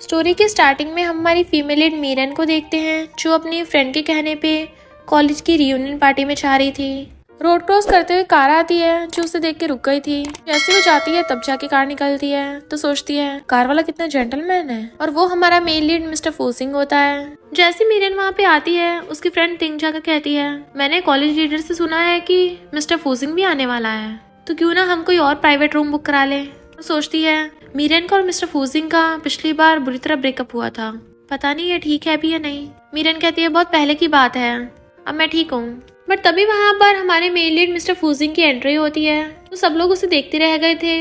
Story के starting में हम हमारी फीमेल लीड मीरन को देखते हैं जो अपनी फ्रेंड के कहने पे कॉलेज की रियूनियन पार्टी में जा रही थी। रोड क्रॉस करते हुए कार आती है जो उसे देख के रुक गई थी। जैसे वो जाती है तब जाके कार निकलती है तो सोचती है कार वाला कितना जेंटलमैन है, और वो हमारा मेन लीड मिस्टर फूसिंग होता है। जैसे मीरन वहाँ पे आती है उसकी फ्रेंड तिंग जाकर कहती है मैंने कॉलेज लीडर से सुना है कि मिस्टर फूसिंग भी आने वाला है, तो क्यों ना हम कोई और प्राइवेट रूम बुक करा ले। तो सोचती है मीरन का और मिस्टर फूसिंग का पिछली बार बुरी तरह ब्रेकअप हुआ था, पता नहीं ये ठीक है भी या नहीं। मीरन कहती है बहुत पहले की बात है, अब मैं ठीक हूँ। बट तभी वहाँ पर हमारे मेन लीड मिस्टर फूसिंग की एंट्री होती है तो सब लोग उसे देखते रह गए थे।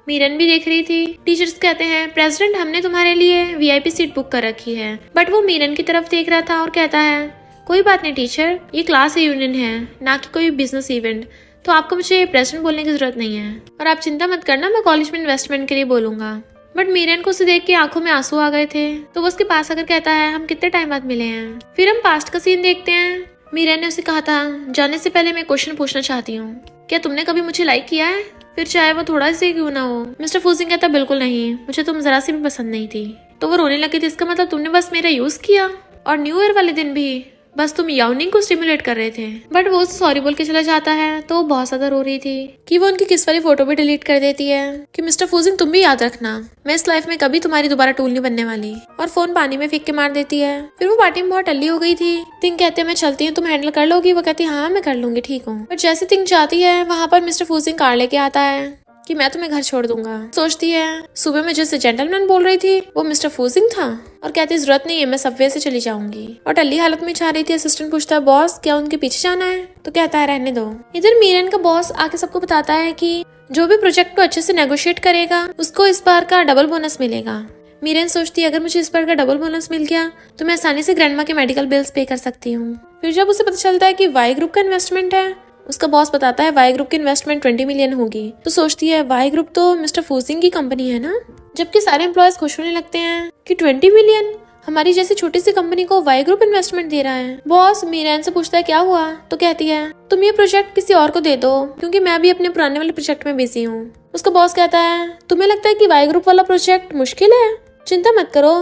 मीरन भी देख रही थी। टीचर्स कहते हैं प्रेसिडेंट हमने तुम्हारे लिए वीआईपी सीट बुक कर रखी है, बट वो मीरन की तरफ देख रहा था और कहता है कोई बात नहीं टीचर, ये क्लास रियूनियन है ना कि कोई बिजनेस इवेंट, तो आपको मुझे प्रेसिडेंट बोलने की जरूरत नहीं है, और आप चिंता मत करना, मैं कॉलेज में इन्वेस्टमेंट के लिए बोलूंगा। बट मीरन को उसे देख के आंखों में आंसू आ गए थे तो वो उसके पास आकर कहता है हम कितने टाइम बाद मिले हैं। फिर हम पास्ट का सीन देखते हैं। मीरन ने उसे कहा था जाने से पहले मैं क्वेश्चन पूछना चाहती हूँ, क्या तुमने कभी मुझे लाइक किया है, फिर चाहे वो थोड़ा सा क्यों ना हो। मिस्टर फूसिंग कहता बिल्कुल नहीं, मुझे तुम जरा सी भी पसंद नहीं थी। तो वो रोने लगी थी, इसका मतलब तुमने बस मेरा यूज किया, और न्यू ईयर वाले दिन भी बस तुम याउनिंग को स्टिमुलेट कर रहे थे। बट वो सॉरी बोल के चला जाता है तो वो बहुत ज्यादा रो रही थी कि वो उनकी किस वाली फोटो भी डिलीट कर देती है कि मिस्टर फूसिंग तुम भी याद रखना, मैं इस लाइफ में कभी तुम्हारी दोबारा टूल नहीं बनने वाली, और फोन पानी में फेंक के मार देती है। फिर वो पार्टी में बहुत टल्ली हो गई थी। तिंग कहते हैं मैं चलती हूँ, तुम हैंडल कर लोगी। वो कहती है हाँ मैं कर लूंगी, ठीक हूँ। बट जैसे तिंग जाती है वहाँ पर मिस्टर फूसिंग कार लेके आता है कि मैं तुम्हें घर छोड़ दूंगा। सोचती है सुबह में जैसे जेंटलमैन बोल रही थी वो मिस्टर फूसिंग था, और कहती जरूरत नहीं है, मैं सबवे से चली जाऊंगी। और टल्ली हालत में जा रही थी। असिस्टेंट पूछता है बॉस क्या उनके पीछे जाना है, तो कहता है रहने दो। इधर मीरन का बॉस आके सबको बताता है कि जो भी प्रोजेक्ट को अच्छे से नेगोशिएट करेगा उसको इस बार का डबल बोनस मिलेगा। मीरन सोचती है अगर मुझे इस बार का डबल बोनस मिल गया तो मैं आसानी से ग्रैंडमा के मेडिकल बिल्स पे कर सकती हूँ। फिर जब उसे पता चलता है कि वाई ग्रुप का इन्वेस्टमेंट है, उसका बॉस बताता है वाई ग्रुप की इन्वेस्टमेंट 20 मिलियन होगी। तो सोचती है वाई ग्रुप तो मिस्टर फूसिंग की कंपनी है ना। जबकि सारे एम्प्लॉयज खुश होने लगते हैं कि 20 मिलियन हमारी जैसी छोटी सी कंपनी को वाई ग्रुप इन्वेस्टमेंट दे रहा है। बॉस मीरन से पूछता है क्या हुआ, तो कहती है तुम ये प्रोजेक्ट किसी और को दे दो क्योंकि मैं अभी अपने पुराने वाले प्रोजेक्ट में बिजी हूँ। उसका बॉस कहता है तुम्हें लगता है कि वाई ग्रुप वाला प्रोजेक्ट मुश्किल है, चिंता मत करो,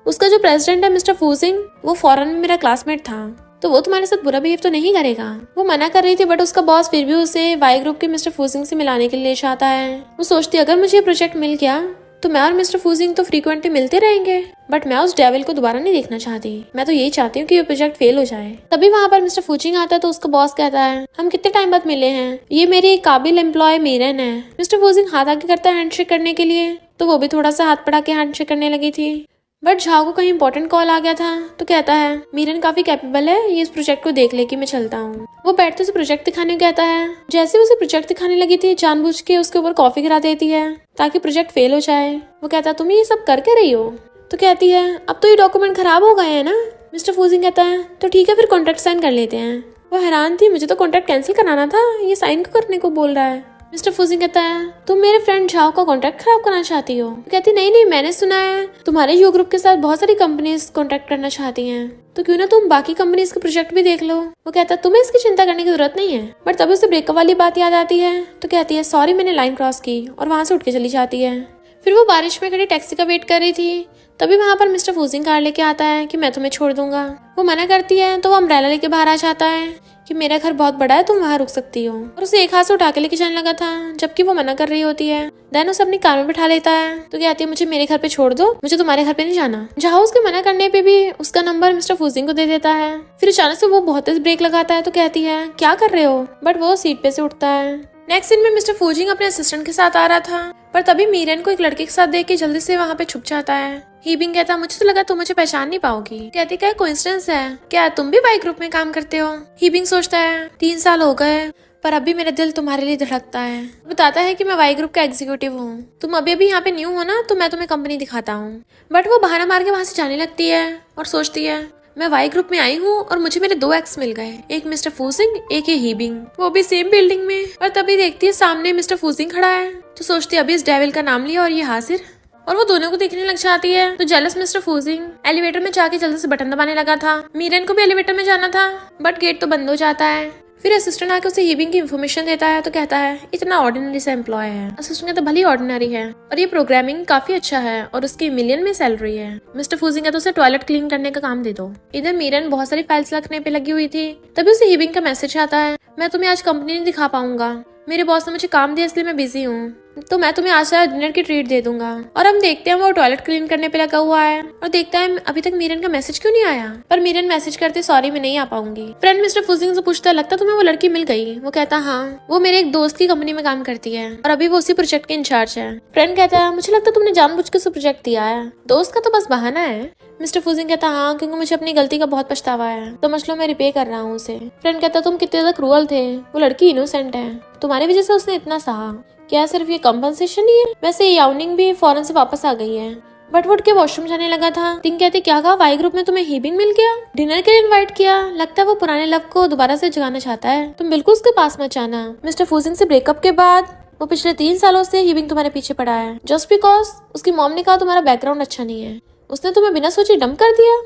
उसका जो प्रेसिडेंट है मिस्टर फूसिंग वो फॉरेन में मेरा क्लासमेट था, तो वो तुम्हारे साथ बुरा बिहेव तो नहीं करेगा। वो मना कर रही थी बट उसका बॉस फिर भी उसे वाई ग्रुप के मिस्टर फूसिंग से मिलाने के लिए चाहता है। वो सोचती अगर मुझे ये प्रोजेक्ट मिल गया तो मैं और मिस्टर फूसिंग तो फ्रीक्वेंटली मिलते रहेंगे, बट मैं उस डेविल को दोबारा नहीं देखना चाहती। मैं तो यही चाहती हूँ कि ये प्रोजेक्ट फेल हो जाए। तभी वहाँ पर मिस्टर फूसिंग आता है तो उसका बॉस कहता है हम कितने टाइम बाद मिले हैं, ये मेरी काबिल एम्प्लॉय मीरन है। मिस्टर फूसिंग हाथ आगे करता है हैंडशेक करने के लिए, तो वो भी थोड़ा सा हाथ पड़ा के हैंडशेक करने लगी थी। बट झाओ को कहीं इंपॉर्टेंट कॉल आ गया था तो कहता है मीरन काफी कैपेबल है, ये इस प्रोजेक्ट को देख ले कि मैं चलता हूँ। वो बैठते उसे प्रोजेक्ट दिखाने को कहता है। जैसे उसे प्रोजेक्ट दिखाने लगी थी जानबूझ के उसके ऊपर कॉफी गिरा देती है ताकि प्रोजेक्ट फेल हो जाए। वो कहता है तुम ये सब कर रही हो, तो कहती है अब तो ये डॉक्यूमेंट खराब हो गए हैं ना। मिस्टर फूसिंग कहता है तो ठीक है फिर कॉन्ट्रैक्ट साइन कर लेते हैं। वो हैरान थी, मुझे तो कॉन्ट्रैक्ट कैंसिल कराना था, ये साइन करने को बोल रहा है। मिस्टर फूसिंग कहता है तुम मेरे फ्रेंड झाओ का कॉन्ट्रैक्ट खराब करना चाहती हो। कहती नहीं मैंने सुना है तुम्हारे यू ग्रुप के साथ बहुत सारी कंपनीज कॉन्ट्रैक्ट करना चाहती हैं, तो क्यों ना तुम बाकी कंपनीज के प्रोजेक्ट भी देख लो। वो कहता है तुम्हें इसकी चिंता करने की जरूरत नहीं है। बट तभी उसे ब्रेकअप वाली बात याद आती है तो कहती है सॉरी मैंने लाइन क्रॉस की, और वहां से उठ के चली जाती है। फिर वो बारिश में खड़ी टैक्सी का वेट कर रही थी। तभी वहां पर मिस्टर फूसिंग कार लेके आता है कि मैं तुम्हें छोड़ दूंगा। वो मना करती है तो वो अम्ब्रेला लेके बाहर आ जाता है कि मेरा घर बहुत बड़ा है, तुम वहाँ रुक सकती हो, और उसे एक हाथ से उठा के लेके जाने लगा था जबकि वो मना कर रही होती है। देन उसे अपनी कार में बिठा लेता है तो कहती है मुझे मेरे घर पे छोड़ दो, मुझे तुम्हारे घर पे नहीं जाना। जहाँ उसके मना करने पे भी उसका नंबर मिस्टर फूसिंग को दे देता है। फिर अचानक से वो बहुत तेज ब्रेक लगाता है तो कहती है क्या कर रहे हो, बट वो सीट पे से उठता है। नेक्स्ट सीन में मिस्टर फूसिंग अपने असिस्टेंट के साथ आ रहा था, पर तभी मीरन को एक लड़के के साथ देख के जल्दी से वहाँ पे छुप जाता है। हीबिंग कहता मुझे तो लगा तुम मुझे पहचान नहीं पाओगी। कहती क्या कोइंसिडेंस है, क्या तुम भी वाई ग्रुप में काम करते हो। हीबिंग सोचता है 3 साल हो गए पर अभी मेरा दिल तुम्हारे लिए धड़कता है। बताता है कि मैं वाई ग्रुप का एग्जीक्यूटिव हूँ, तुम अभी यहाँ पे न्यू हो ना, तो मैं तुम्हें कंपनी दिखाता हूँ। बट वो बहाना मार के वहाँ से जाने लगती है और सोचती है मैं वाई ग्रुप में आई हूँ और मुझे मेरे 2 एक्स मिल गए, एक मिस्टर फूसिंग एक ये हीबिंग, वो भी सेम बिल्डिंग में। और तभी देखती है सामने मिस्टर फूसिंग खड़ा है तो सोचती है अभी इस डेविल का नाम लिया और ये हाजिर, और वो दोनों को देखने लग जाती है। तो जेलस मिस्टर फूसिंग एलिवेटर में जाके जल्दी से बटन दबाने लगा था। मीरन को भी एलिवेटर में जाना था बट गेट तो बंद हो जाता है। फिर असिस्टेंट आके उसे हीबिंग की इन्फॉर्मेशन देता है तो कहता है इतना ऑर्डिनरी सा एम्प्लॉय है। असिस्टेंट कहता भली ऑर्डिनरी है और ये प्रोग्रामिंग काफी अच्छा है और उसकी मिलियन में सैलरी है। मिस्टर फूजिंग कहता उसे टॉयलेट क्लीन करने का काम दे दो। इधर मीरन बहुत सारी फाइल्स रखने पे लगी हुई थी, तभी उसे हीबिंग का मैसेज आता है, मैं तुम्हें आज कंपनी नहीं दिखा पाऊंगा, मेरे बॉस ने मुझे काम दिया इसलिए मैं बिजी हूँ, तो मैं तुम्हें आज डिनर की ट्रीट दे दूंगा। और हम देखते हैं वो टॉयलेट क्लीन करने पे लगा हुआ है और देखता है अभी तक मीरन का मैसेज क्यों नहीं आया। पर मीरन मैसेज करते सॉरी मैं नहीं आ पाऊंगी। फ्रेंड मिस्टर फूजिंग से पूछता है लगता तुम्हें वो लड़की मिल गई। वो कहता हाँ, वो मेरे एक दोस्त की कंपनी में काम करती है और अभी वो उसी प्रोजेक्ट के इंचार्ज है। फ्रेंड कहता है मुझे लगता तुमने जानबूझ के उसे प्रोजेक्ट दिया है, दोस्त का तो बस बहाना है। मिस्टर फूजिंग कहता हाँ, क्योंकि मुझे अपनी गलती का बहुत पछतावा है, तो समझ लो मैं रिपे कर रहा हूँ उसे। फ्रेंड कहता तुम कितने ज्यादा क्रूअल थे, वो लड़की इनोसेंट है, तुम्हारी वजह से उसने इतना सहा, क्या सिर्फ ये कंपनसेशन ही है। वैसे याउनिंग भी फौरन से वापस आ गई है। बट वो उठ के वॉशरूम जाने लगा था। टिंग कहती क्या कहा, वाई ग्रुप में तुम्हें हीबिंग मिल गया, डिनर के लिए इनवाइट किया, लगता है वो पुराने लव को दोबारा से जगाना चाहता है, तुम बिल्कुल उसके पास मत जाना। मिस्टर फूजिंग से ब्रेकअप के बाद वो पिछले 3 सालों से हीबिंग तुम्हारे पीछे पड़ा है, जस्ट बिकॉज उसकी मॉम ने कहा तुम्हारा बैकग्राउंड अच्छा नहीं है, उसने तुम्हें बिना सोचे डंप कर दिया।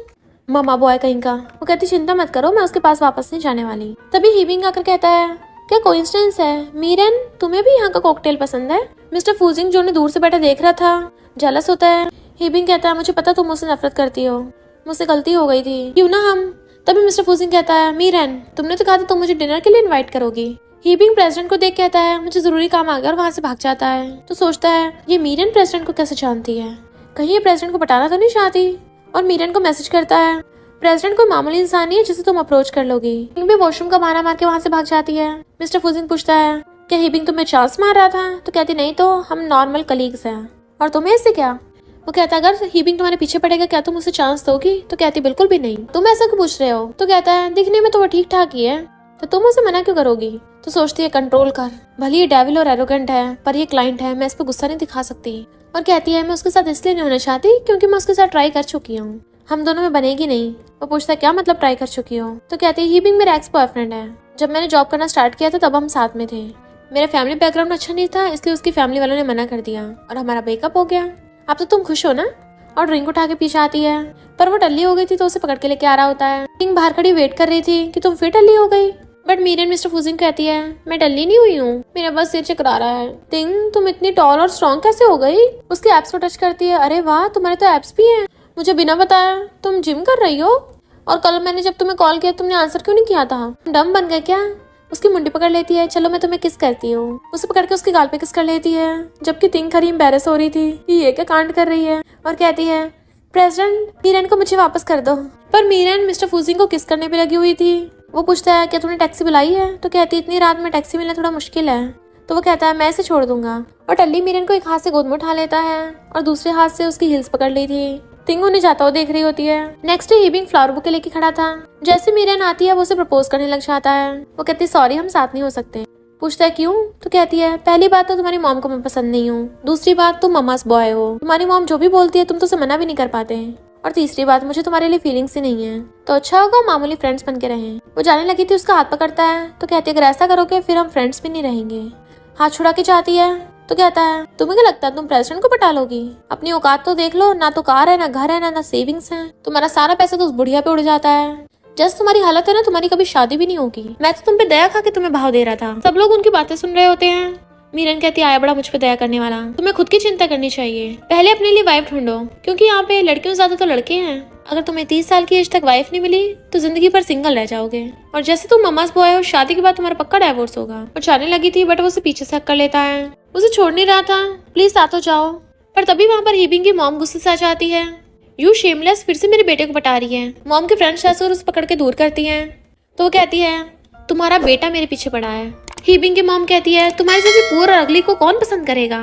मामा बॉय कहीं का। वो कहती चिंता मत करो, मैं उसके पास वापस नहीं जाने वाली। तभी हीबिंग आकर कहता है क्या कोइंसिडेंस है, मीरन तुम्हें भी यहाँ का कॉकटेल पसंद है। मिस्टर फूजिंग जो उन्हें दूर से बैठा देख रहा था जेलस होता है। हीबिंग कहता है मुझे पता तुम मुझसे नफरत करती हो, मुझसे गलती हो गई थी, क्यों ना हम। तभी मिस्टर फूजिंग कहता है मीरन तुमने तो कहा था तुम मुझे डिनर के लिए इन्वाइट करोगी। हीबिंग प्रेसिडेंट को देख कहता है मुझे जरूरी काम आ गया और वहाँ से भाग जाता है। तो सोचता है ये मीरन प्रेसिडेंट को कैसे जानती है, कहीं ये प्रेसिडेंट को पटाना तो नहीं चाहती। और मीरन को मैसेज करता है प्रेसिडेंट कोई मामूली इंसान नहीं है जिसे तुम अप्रोच कर लोगी। हीबिंग भी वॉशरूम का बहाना मार के वहाँ से भाग जाती है। मिस्टर फूजिंग पूछता है क्या हीबिंग तुम्हें चांस मार रहा था। तो कहती नहीं तो हम नॉर्मल कलीग्स हैं, और तुम्हें इससे क्या। वो कहता अगर हीबिंग तुम्हारे पीछे पड़ेगा क्या तुम उसे चांस दोगी। तो कहती बिल्कुल भी नहीं, तुम ऐसा क्यों पूछ रहे हो। तो कहता है दिखने में तो वो ठीक ठाक ही है, तो तुम उसे मना क्यों करोगी। तो सोचती है कंट्रोल कर, भले ये डेविल और एरोगेंट है पर ये क्लाइंट है, मैं इस पर गुस्सा नहीं दिखा सकती। और कहती है मैं उसके साथ इसलिए नहीं होना चाहती क्योंकि मैं उसके साथ ट्राई कर चुकी हूँ, हम दोनों में बनेगी नहीं। वो पूछता है क्या मतलब ट्राई कर चुकी हो। तो कहती है हीबिंग मेरा एक्स बॉयफ्रेंड है, जब मैंने जॉब करना स्टार्ट किया था तब हम साथ में थे, मेरा फैमिली बैकग्राउंड अच्छा नहीं था इसलिए उसकी फैमिली वालों ने मना कर दिया और हमारा ब्रेकअप हो गया। अब तो तुम खुश हो ना। और ड्रिंक उठा के पीछे आती है, पर वो टल्ली हो गई थी तो उसे पकड़ के लेके आ रहा होता है। टिंग बाहर खड़ी वेट कर रही थी कि तुम फिर टल्ली हो गई। बट मीरन मिस्टर फूजिंग कहती है मैं टल्ली नहीं हुई हूँ, मेरा बस सिर चकरा रहा है। टिंग तुम इतनी टॉल और स्ट्रॉन्ग कैसे हो गई। उसके एप्स को टच करती है, अरे वाह तुम्हारे तो एप्स भी हैं, मुझे बिना बताया तुम जिम कर रही हो। और कल मैंने जब तुम्हें कॉल किया तुमने आंसर क्यों नहीं किया था, डम बन गए क्या। उसकी मुंडी पकड़ लेती है, चलो मैं तुम्हें किस करती हूँ। उसे पकड़ के उसके गाल पे किस कर लेती है, जबकि टिंग खरी एम्बैरेस हो रही थी कि ये क्या कांड कर रही है। और कहती है प्रेसिडेंट मीरन को मुझे वापस कर दो। पर मीरन मिस्टर फूजिंग को किस करने पे लगी हुई थी। वो पूछता है क्या तुमने टैक्सी बुलाई है। तो कहती है इतनी रात में टैक्सी मिलना थोड़ा मुश्किल है। तो वो कहता है मैं इसे छोड़ दूंगा। और टल्ली मीरन को एक हाथ से गोद में उठा लेता है और दूसरे हाथ से उसकी हिल्स पकड़ ली थी। टिंग उन्हें जाता हुआ देख रही होती है। नेक्स्ट डे हीबिंग फ्लावर बुके लेके खड़ा था। जैसे मीरन आती है वो उसे प्रपोज करने लग जाता है। वो कहती है सॉरी हम साथ नहीं हो सकते। पूछता है क्यों। तो कहती है पहली बात तो तुम्हारी मॉम को मैं पसंद नहीं हूँ, दूसरी बात तुम मम्मास बॉय हो, तुम्हारी मॉम जो भी बोलती है तुम तो उसे मना भी नहीं कर पाते, और तीसरी बात मुझे तुम्हारे लिए फीलिंग्स ही नहीं है, तो अच्छा होगा मामूली फ्रेंड्स बन के रहें। वो जाने लगी थी, उसका हाथ पकड़ता है तो कहती है अगर ऐसा करोगे फिर हम फ्रेंड्स भी नहीं रहेंगे। हाथ छुड़ा के जाती है तो कहता है तुम्हें क्या लगता है तुम प्रेसिडेंट को पटा लोगी, अपनी औकात तो देख लो, ना तो कार है ना घर है ना सेविंग्स है, तुम्हारा सारा पैसा तो उस बुढ़िया पे उड़ जाता है, जैसे तुम्हारी हालत है ना तुम्हारी कभी शादी भी नहीं होगी। मैं तो तुम पे दया खा के तुम्हें भाव दे रहा था। सब लोग उनकी बातें सुन रहे होते हैं। मीरन कहती आया बड़ा मुझ पे दया करने वाला, तुम्हें खुद की चिंता करनी चाहिए, पहले अपने लिए वाइफ ढूंढो, क्योंकि यहाँ पे लड़कियों से ज्यादा तो लड़के हैं। अगर तुम्हें 30 साल की एज तक वाइफ नहीं मिली तो जिंदगी भर सिंगल रह जाओगे, और जैसे तुम मम्मास बॉय हो शादी के बाद तुम्हारा पक्का डाइवोर्स होगा। और जाने लगी थी बट वो उसे पीछे से हक कर लेता है, उसे छोड़ नहीं रहा था, प्लीज साथ हो जाओ। पर तभी वहाँ पर हीबिंग की मॉम गुस्से से आ जाती है, यू शेमलेस फिर से मेरे बेटे को बता रही है। मॉम के फ्रेंड्स ऐसे उसे पकड़ के दूर करती हैं। तो वो कहती है तुम्हारा बेटा मेरे पीछे पड़ा है। हीबिंग की मॉम कहती है तुम्हारी जैसी पुअर और अगली को कौन पसंद करेगा।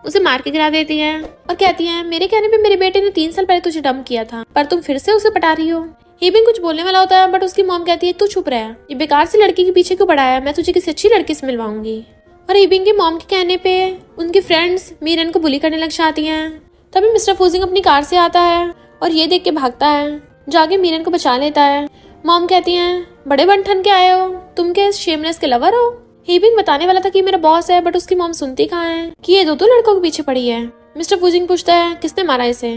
उसे मार के गिरा देती है और कहती है मेरे कहने पे मेरे बेटे ने 3 साल पहले तुझे डंप किया था, पर तुम फिर से उसे पटा रही हो। हीबिंग कुछ बोलने वाला होता है बट उसकी मॉम कहती है तू चुप रह, ये बेकार सी लड़की के पीछे क्यों पड़ा है, मैं तुझे किसी अच्छी लड़की से मिलवाऊंगी। और हीबिंग की मॉम के कहने पे उनकी फ्रेंड्स मीरन को बुली करने लग जाती हैं। तभी मिस्टर फूजिंग अपनी कार से आता है और ये देख के भागता है, जाके मीरन को बचा लेता है। मॉम कहती हैं बड़े बनठन के आए हो, तुम के शेमलेस के लवर हो। हीबिंग बताने वाला था कि मेरा बॉस है बट उसकी मॉम सुनती कहाँ है कि ये दो लड़कों के पीछे पड़ी है। मिस्टर फूजिंग पूछता है किसने मारा इसे।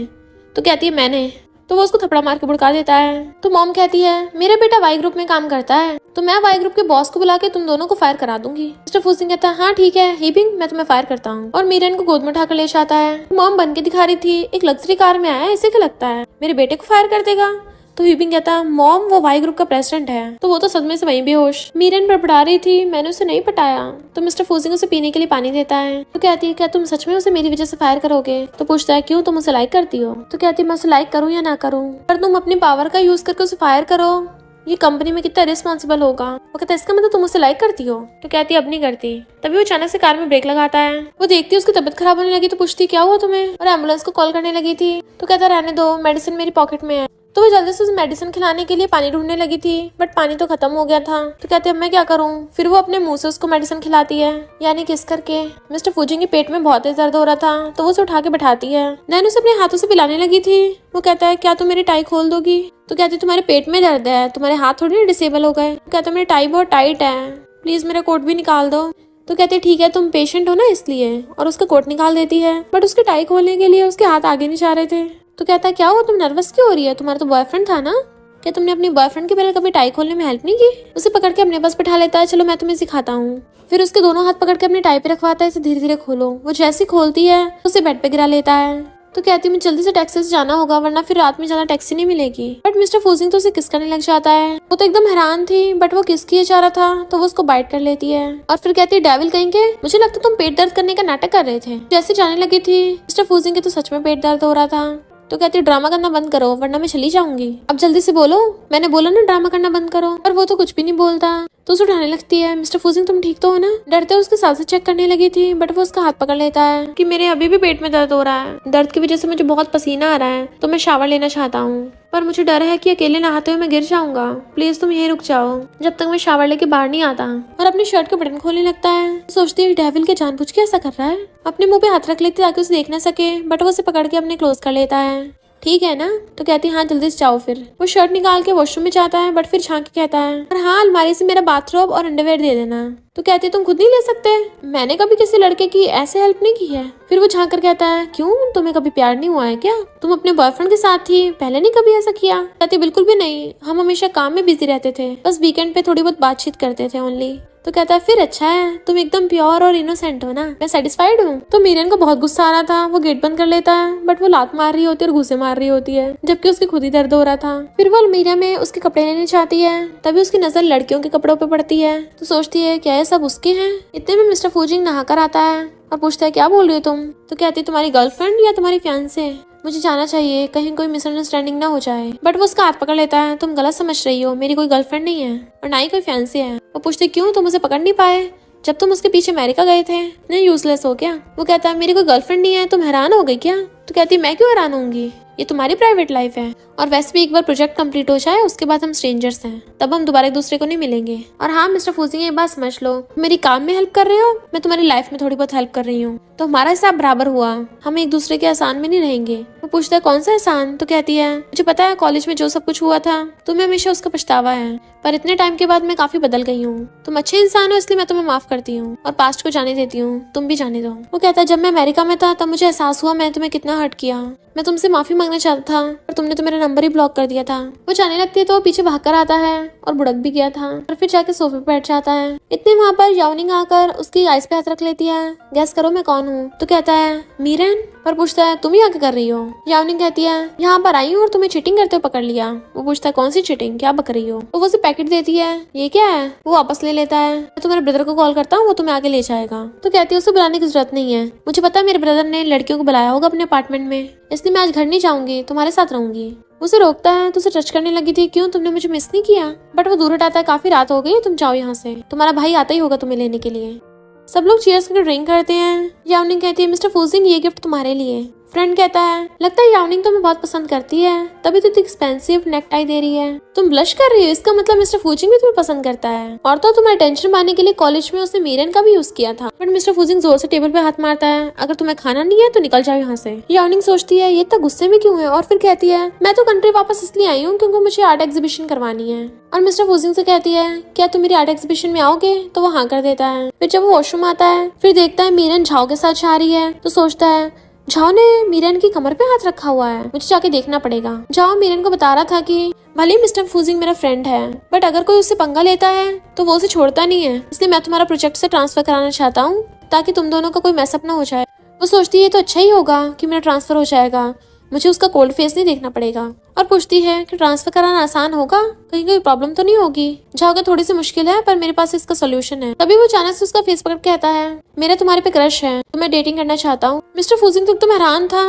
तो कहती है मैंने। तो वो उसको थप्पड़ मार के भड़का देता है। तो मॉम कहती है मेरा बेटा वाई ग्रुप में काम करता है, तो मैं वाई ग्रुप के बॉस को बुला के तुम दोनों को फायर करा दूंगी। मिस्टर फूजिंग कहता है हाँ ठीक है हीपिंग, मैं तुम्हें फायर करता हूँ, और मीरन को गोद में उठाकर ले जाता है। मॉम बन के दिखा रही थी एक लग्जरी कार में आया, इसे क्या लगता है मेरे बेटे को फायर कर देगा। तो हीपिंग कहता है मॉम वो वाई ग्रुप का प्रेसिडेंट है। तो वो तो सदमे से वहीं बेहोश। मीरन बड़बड़ा रही थी मैंने उसे नहीं पटाया। तो मिस्टर फूजिंग उसे पीने के लिए पानी देता है। तो कहती है क्या तुम सच में उसे मेरी वजह से फायर करोगे। तो पूछता है क्यों, तुम उसे लाइक करती हो। तो कहती है मैं उसे लाइक करूँ या ना करूँ, पर तुम अपनी पावर का यूज करके उसे फायर करो, ये कंपनी में कितना रिस्पॉन्सिबल होगा। वो कहता है इसका मतलब तुम उसे लाइक करती हो। तो कहती है अब नहीं करती। तभी वो अचानक से कार में ब्रेक लगाता है। वो देखती है उसकी तबीयत खराब होने लगी, तो पूछती क्या हुआ तुम्हें, और एम्बुलेंस को कॉल करने लगी थी। तो कहता रहने दो, मेडिसिन मेरी पॉकेट में है। तो वो जल्दी से उसे मेडिसिन खिलाने के लिए पानी ढूंढने लगी थी, बट पानी तो खत्म हो गया था। तो कहते अब मैं क्या करूं। फिर वो अपने मुंह से उसको मेडिसिन खिलाती है, यानी किस करके। मिस्टर फूजिंग के पेट में बहुत तेज दर्द हो रहा था, तो वो उसे उठा के बैठाती है। नैन उसे अपने हाथों से पिलाने लगी थी। वो कहता है क्या तुम मेरी टाई खोल दोगी। तो कहती तुम्हारे पेट में दर्द है, तुम्हारे हाथ थोड़ी डिसेबल हो गए। कहता मेरी टाई बहुत टाइट है, प्लीज मेरा कोट भी निकाल दो। तो कहते ठीक है तुम पेशेंट हो ना इसलिए, और उसका कोट निकाल देती है। बट उसकी टाई खोलने के लिए उसके हाथ आगे नहीं जा रहे थे। तो कहता क्या हुआ, तुम नर्वस क्यों हो रही है, तुम्हारा तो बॉयफ्रेंड था ना, क्या तुमने अपनी बॉयफ्रेंड के पहले कभी टाई खोलने में हेल्प नहीं की। उसे पकड़ के अपने पास बैठा लेता है, चलो मैं तुम्हें सिखाता हूँ। फिर उसके दोनों हाथ पकड़ के अपनी टाई पे रखवाता है, इसे धीरे धीरे खोलो। वो जैसी खोलती है उसे बेड पे गिरा लेता है। तो कहती मुझे जल्दी से टैक्सी से जाना होगा, वरना फिर रात में ज्यादा टैक्सी नहीं मिलेगी। बट मिस्टर फूजिंग तो उसे किस करने लग जाता है। वो तो एकदम हैरान थी, बट वो किस किए जा रहा था, तो वो उसको बाइट कर लेती है। और फिर कहती है डेविल कहीं के, मुझे लगता तुम पेट दर्द करने का नाटक कर रहे थे। जैसे जाने लगी थी मिस्टर फूजिंग के तो सच में पेट दर्द हो रहा था। तो कहती है ड्रामा करना बंद करो वरना मैं चली जाऊंगी। अब जल्दी से बोलो, मैंने बोला ना ड्रामा करना बंद करो। पर वो तो कुछ भी नहीं बोलता। तो उसे उठाने लगती है। मिस्टर फूजिंग तुम ठीक तो हो ना। डरते उसके सांसें चेक करने लगी थी, बट वो उसका हाथ पकड़ लेता है कि मेरे अभी भी पेट में दर्द हो रहा है, दर्द की वजह से मुझे बहुत पसीना आ रहा है, तो मैं शावर लेना चाहता हूँ, पर मुझे डर है कि अकेले नहाते हुए मैं गिर जाऊंगा, प्लीज तुम यहीं रुक जाओ जब तक मैं शावर लेके बाहर नहीं आता। और अपनी शर्ट के बटन खोलने लगता है। सोचती है डेविल के जानबूझ के ऐसा कर रहा है। अपने मुंह पे हाथ रख लेती ताकि उसे देख ना सके, बट वो उसे पकड़ के अपने क्लोज कर लेता है। ठीक है ना। तो कहती है हाँ जल्दी से जाओ। फिर वो शर्ट निकाल के वॉशरूम में जाता है, बट फिर झांक के कहता है और हाँ अलमारी से मेरा बाथरोब और अंडरवेयर दे देना। तो कहती है तुम खुद नहीं ले सकते, मैंने कभी किसी लड़के की ऐसे हेल्प नहीं की है। फिर वो झांक कर कहता है क्यों, तुम्हें कभी प्यार नहीं हुआ है क्या, तुम अपने बॉयफ्रेंड के साथ थी, पहले नहीं कभी ऐसा किया। कहती बिल्कुल भी नहीं, हम हमेशा काम में बिजी रहते थे, बस वीकेंड पे थोड़ी बहुत बातचीत करते थे ओनली। तो कहता है फिर अच्छा है, तुम एकदम प्योर और इनोसेंट हो ना, मैं सेटिस्फाइड हूँ। तो मीरन को बहुत गुस्सा आ रहा था, वो गेट बंद कर लेता है, बट वो लात मार रही होती है और घूसे मार रही होती है, जबकि उसकी खुद ही दर्द हो रहा था। फिर वो अलमीरा में उसके कपड़े लेने चाहती है, तभी उसकी नजर लड़कियों के कपड़ों पे पड़ती है। तो सोचती है क्या ये सब उसके हैं। इतने में मिस्टर फूजिंग नहा कर आता है और पूछता है क्या बोल रही हो तुम। तो कहती है तुम्हारी गर्लफ्रेंड या तुम्हारी फियांसे, मुझे जाना चाहिए, कहीं कोई मिसअंडरस्टैंडिंग ना हो जाए। बट वो उसका हाथ पकड़ लेता है, तुम गलत समझ रही हो, मेरी कोई गर्लफ्रेंड नहीं है और ना ही कोई फियांसे है। वो पूछते क्यों, तुम उसे पकड़ नहीं पाए जब तुम उसके पीछे अमेरिका गए थे, नहीं यूजलेस हो क्या। वो कहता है मेरी कोई गर्लफ्रेंड नहीं है, तुम हैरान हो गई क्या। तो कहती है मैं क्यों हैरान होंगी, ये तुम्हारी प्राइवेट लाइफ है, और वैसे भी एक बार प्रोजेक्ट कंप्लीट हो जाए उसके बाद हम स्ट्रेंजर्स हैं, तब हम दोबारा एक दूसरे को नहीं मिलेंगे। और हाँ मिस्टर फूजिंग ये बात समझ लो, मेरी काम में हेल्प कर रहे हो, मैं तुम्हारी लाइफ में थोड़ी बहुत हेल्प कर रही हूँ, तो हमारा हिसाब बराबर हुआ, हम एक दूसरे के एहसान में नहीं रहेंगे। वो पूछता है कौन सा एहसान। तो कहती है मुझे पता है कॉलेज में जो सब कुछ हुआ था तुम्हें हमेशा उसका पछतावा है, पर इतने टाइम के बाद मैं काफी बदल गई हूँ, तुम अच्छे इंसान हो इसलिए मैं तुम्हें माफ करती हूँ और पास्ट को जाने देती हूँ, तुम भी जाने दो। वो कहता है जब मैं अमेरिका में था तब मुझे एहसास हुआ मैं तुम्हें कितना हर्ट किया, मैं तुमसे माफी मांगना चाहता था पर तुमने तो मेरा नंबर ही ब्लॉक कर दिया था। वो जाने लगती है तो वो पीछे भागकर आता है और बुड़क भी गया था, और फिर जाके सोफे पे बैठ जाता है। इतने वहाँ पर याओनिंग आकर उसकी आइस पे हाथ रख लेती है। गैस करो मैं कौन हूँ। तो कहता है मीरन, पर पूछता है तुम यहाँ क्या कर रही हो। याओनिंग कहती है यहाँ पर आई हूँ और तुम्हें चीटिंग करते हुए पकड़ लिया। वो पूछता है कौन सी चीटिंग, क्या बक रही हो। वो उसे पैकेट देती है, ये क्या है। वो वापस ले लेता है। मैं तुम्हारे ब्रदर को कॉल करता हूँ, वो तुम्हें आगे ले जाएगा। तो कहती है उसे बुलाने की जरूरत नहीं है, मुझे पता है मेरे ब्रदर ने लड़कियों को बुलाया होगा अपने अपार्टमेंट में, इसलिए मैं आज घर नहीं जाऊंगी, तुम्हारे साथ रहूंगी। उसे रोकता है तो उसे टच करने लगी थी, क्यों तुमने मुझे मिस नहीं किया। बट वो दूर हटाता है, काफी रात हो गई, तुम जाओ यहाँ से, तुम्हारा भाई आता ही होगा तुम्हें लेने के लिए। सब लोग चीयर्स करके ड्रिंक करते हैं। याओनिंग कहती है मिस्टर फूजिंग ये गिफ्ट तुम्हारे लिए। फ्रेंड कहता है लगता है याओनिंग तुम्हें बहुत पसंद करती है, तभी तो एक्सपेंसिव नेक टाई दे रही है। तुम ब्लश कर रही हो, इसका मतलब मिस्टर फूजिंग भी तुम्हें पसंद करता है। और तो तुम्हारी टेंशन पाने के लिए कॉलेज में उसने मीरन का भी यूज किया था। बट मिस्टर फूजिंग जोर से टेबल पे हाथ मारता है, अगर तुम्हें खाना नहीं है तो निकल जाओ यहाँ से। याओनिंग सोचती है ये इतना गुस्से में क्यों है, और फिर कहती है मैं तो कंट्री वापस इसलिए आई हूँ क्योंकि मुझे आर्ट एग्जीबिशन करवानी है। और मिस्टर फूजिंग से कहती है क्या तुम मेरी आर्ट एग्जीबिशन में आओगे। तो वो हाँ कर देता है। फिर जब वो वॉशरूम आता है फिर देखता है मीरन झाओ के साथ जा रही है, तो सोचता है झाओ ने मीरन की कमर पे हाथ रखा हुआ है, मुझे जाके देखना पड़ेगा। झाओ मीरन को बता रहा था कि भले मिस्टर फूजिंग मेरा फ्रेंड है, बट अगर कोई उससे पंगा लेता है तो वो उसे छोड़ता नहीं है, इसलिए मैं तुम्हारा प्रोजेक्ट से ट्रांसफर कराना चाहता हूँ ताकि तुम दोनों का कोई मैसअप ना हो जाए। वो सोचती है तो अच्छा ही होगा कि मेरा ट्रांसफर हो जाएगा, मुझे उसका कोल्ड फेस नहीं देखना पड़ेगा। और पूछती है कि ट्रांसफर कराना आसान होगा, कहीं कोई प्रॉब्लम तो नहीं होगी। झाओ का थोड़ी सी मुश्किल है पर मेरे पास इसका सोल्यूशन है। तभी वो अचानक से उसका फेस पकड़ के कहता है, मेरा तुम्हारे पे क्रश है, तो मैं डेटिंग करना चाहता हूँ। मिस्टर फूजिंग तो हैरान था,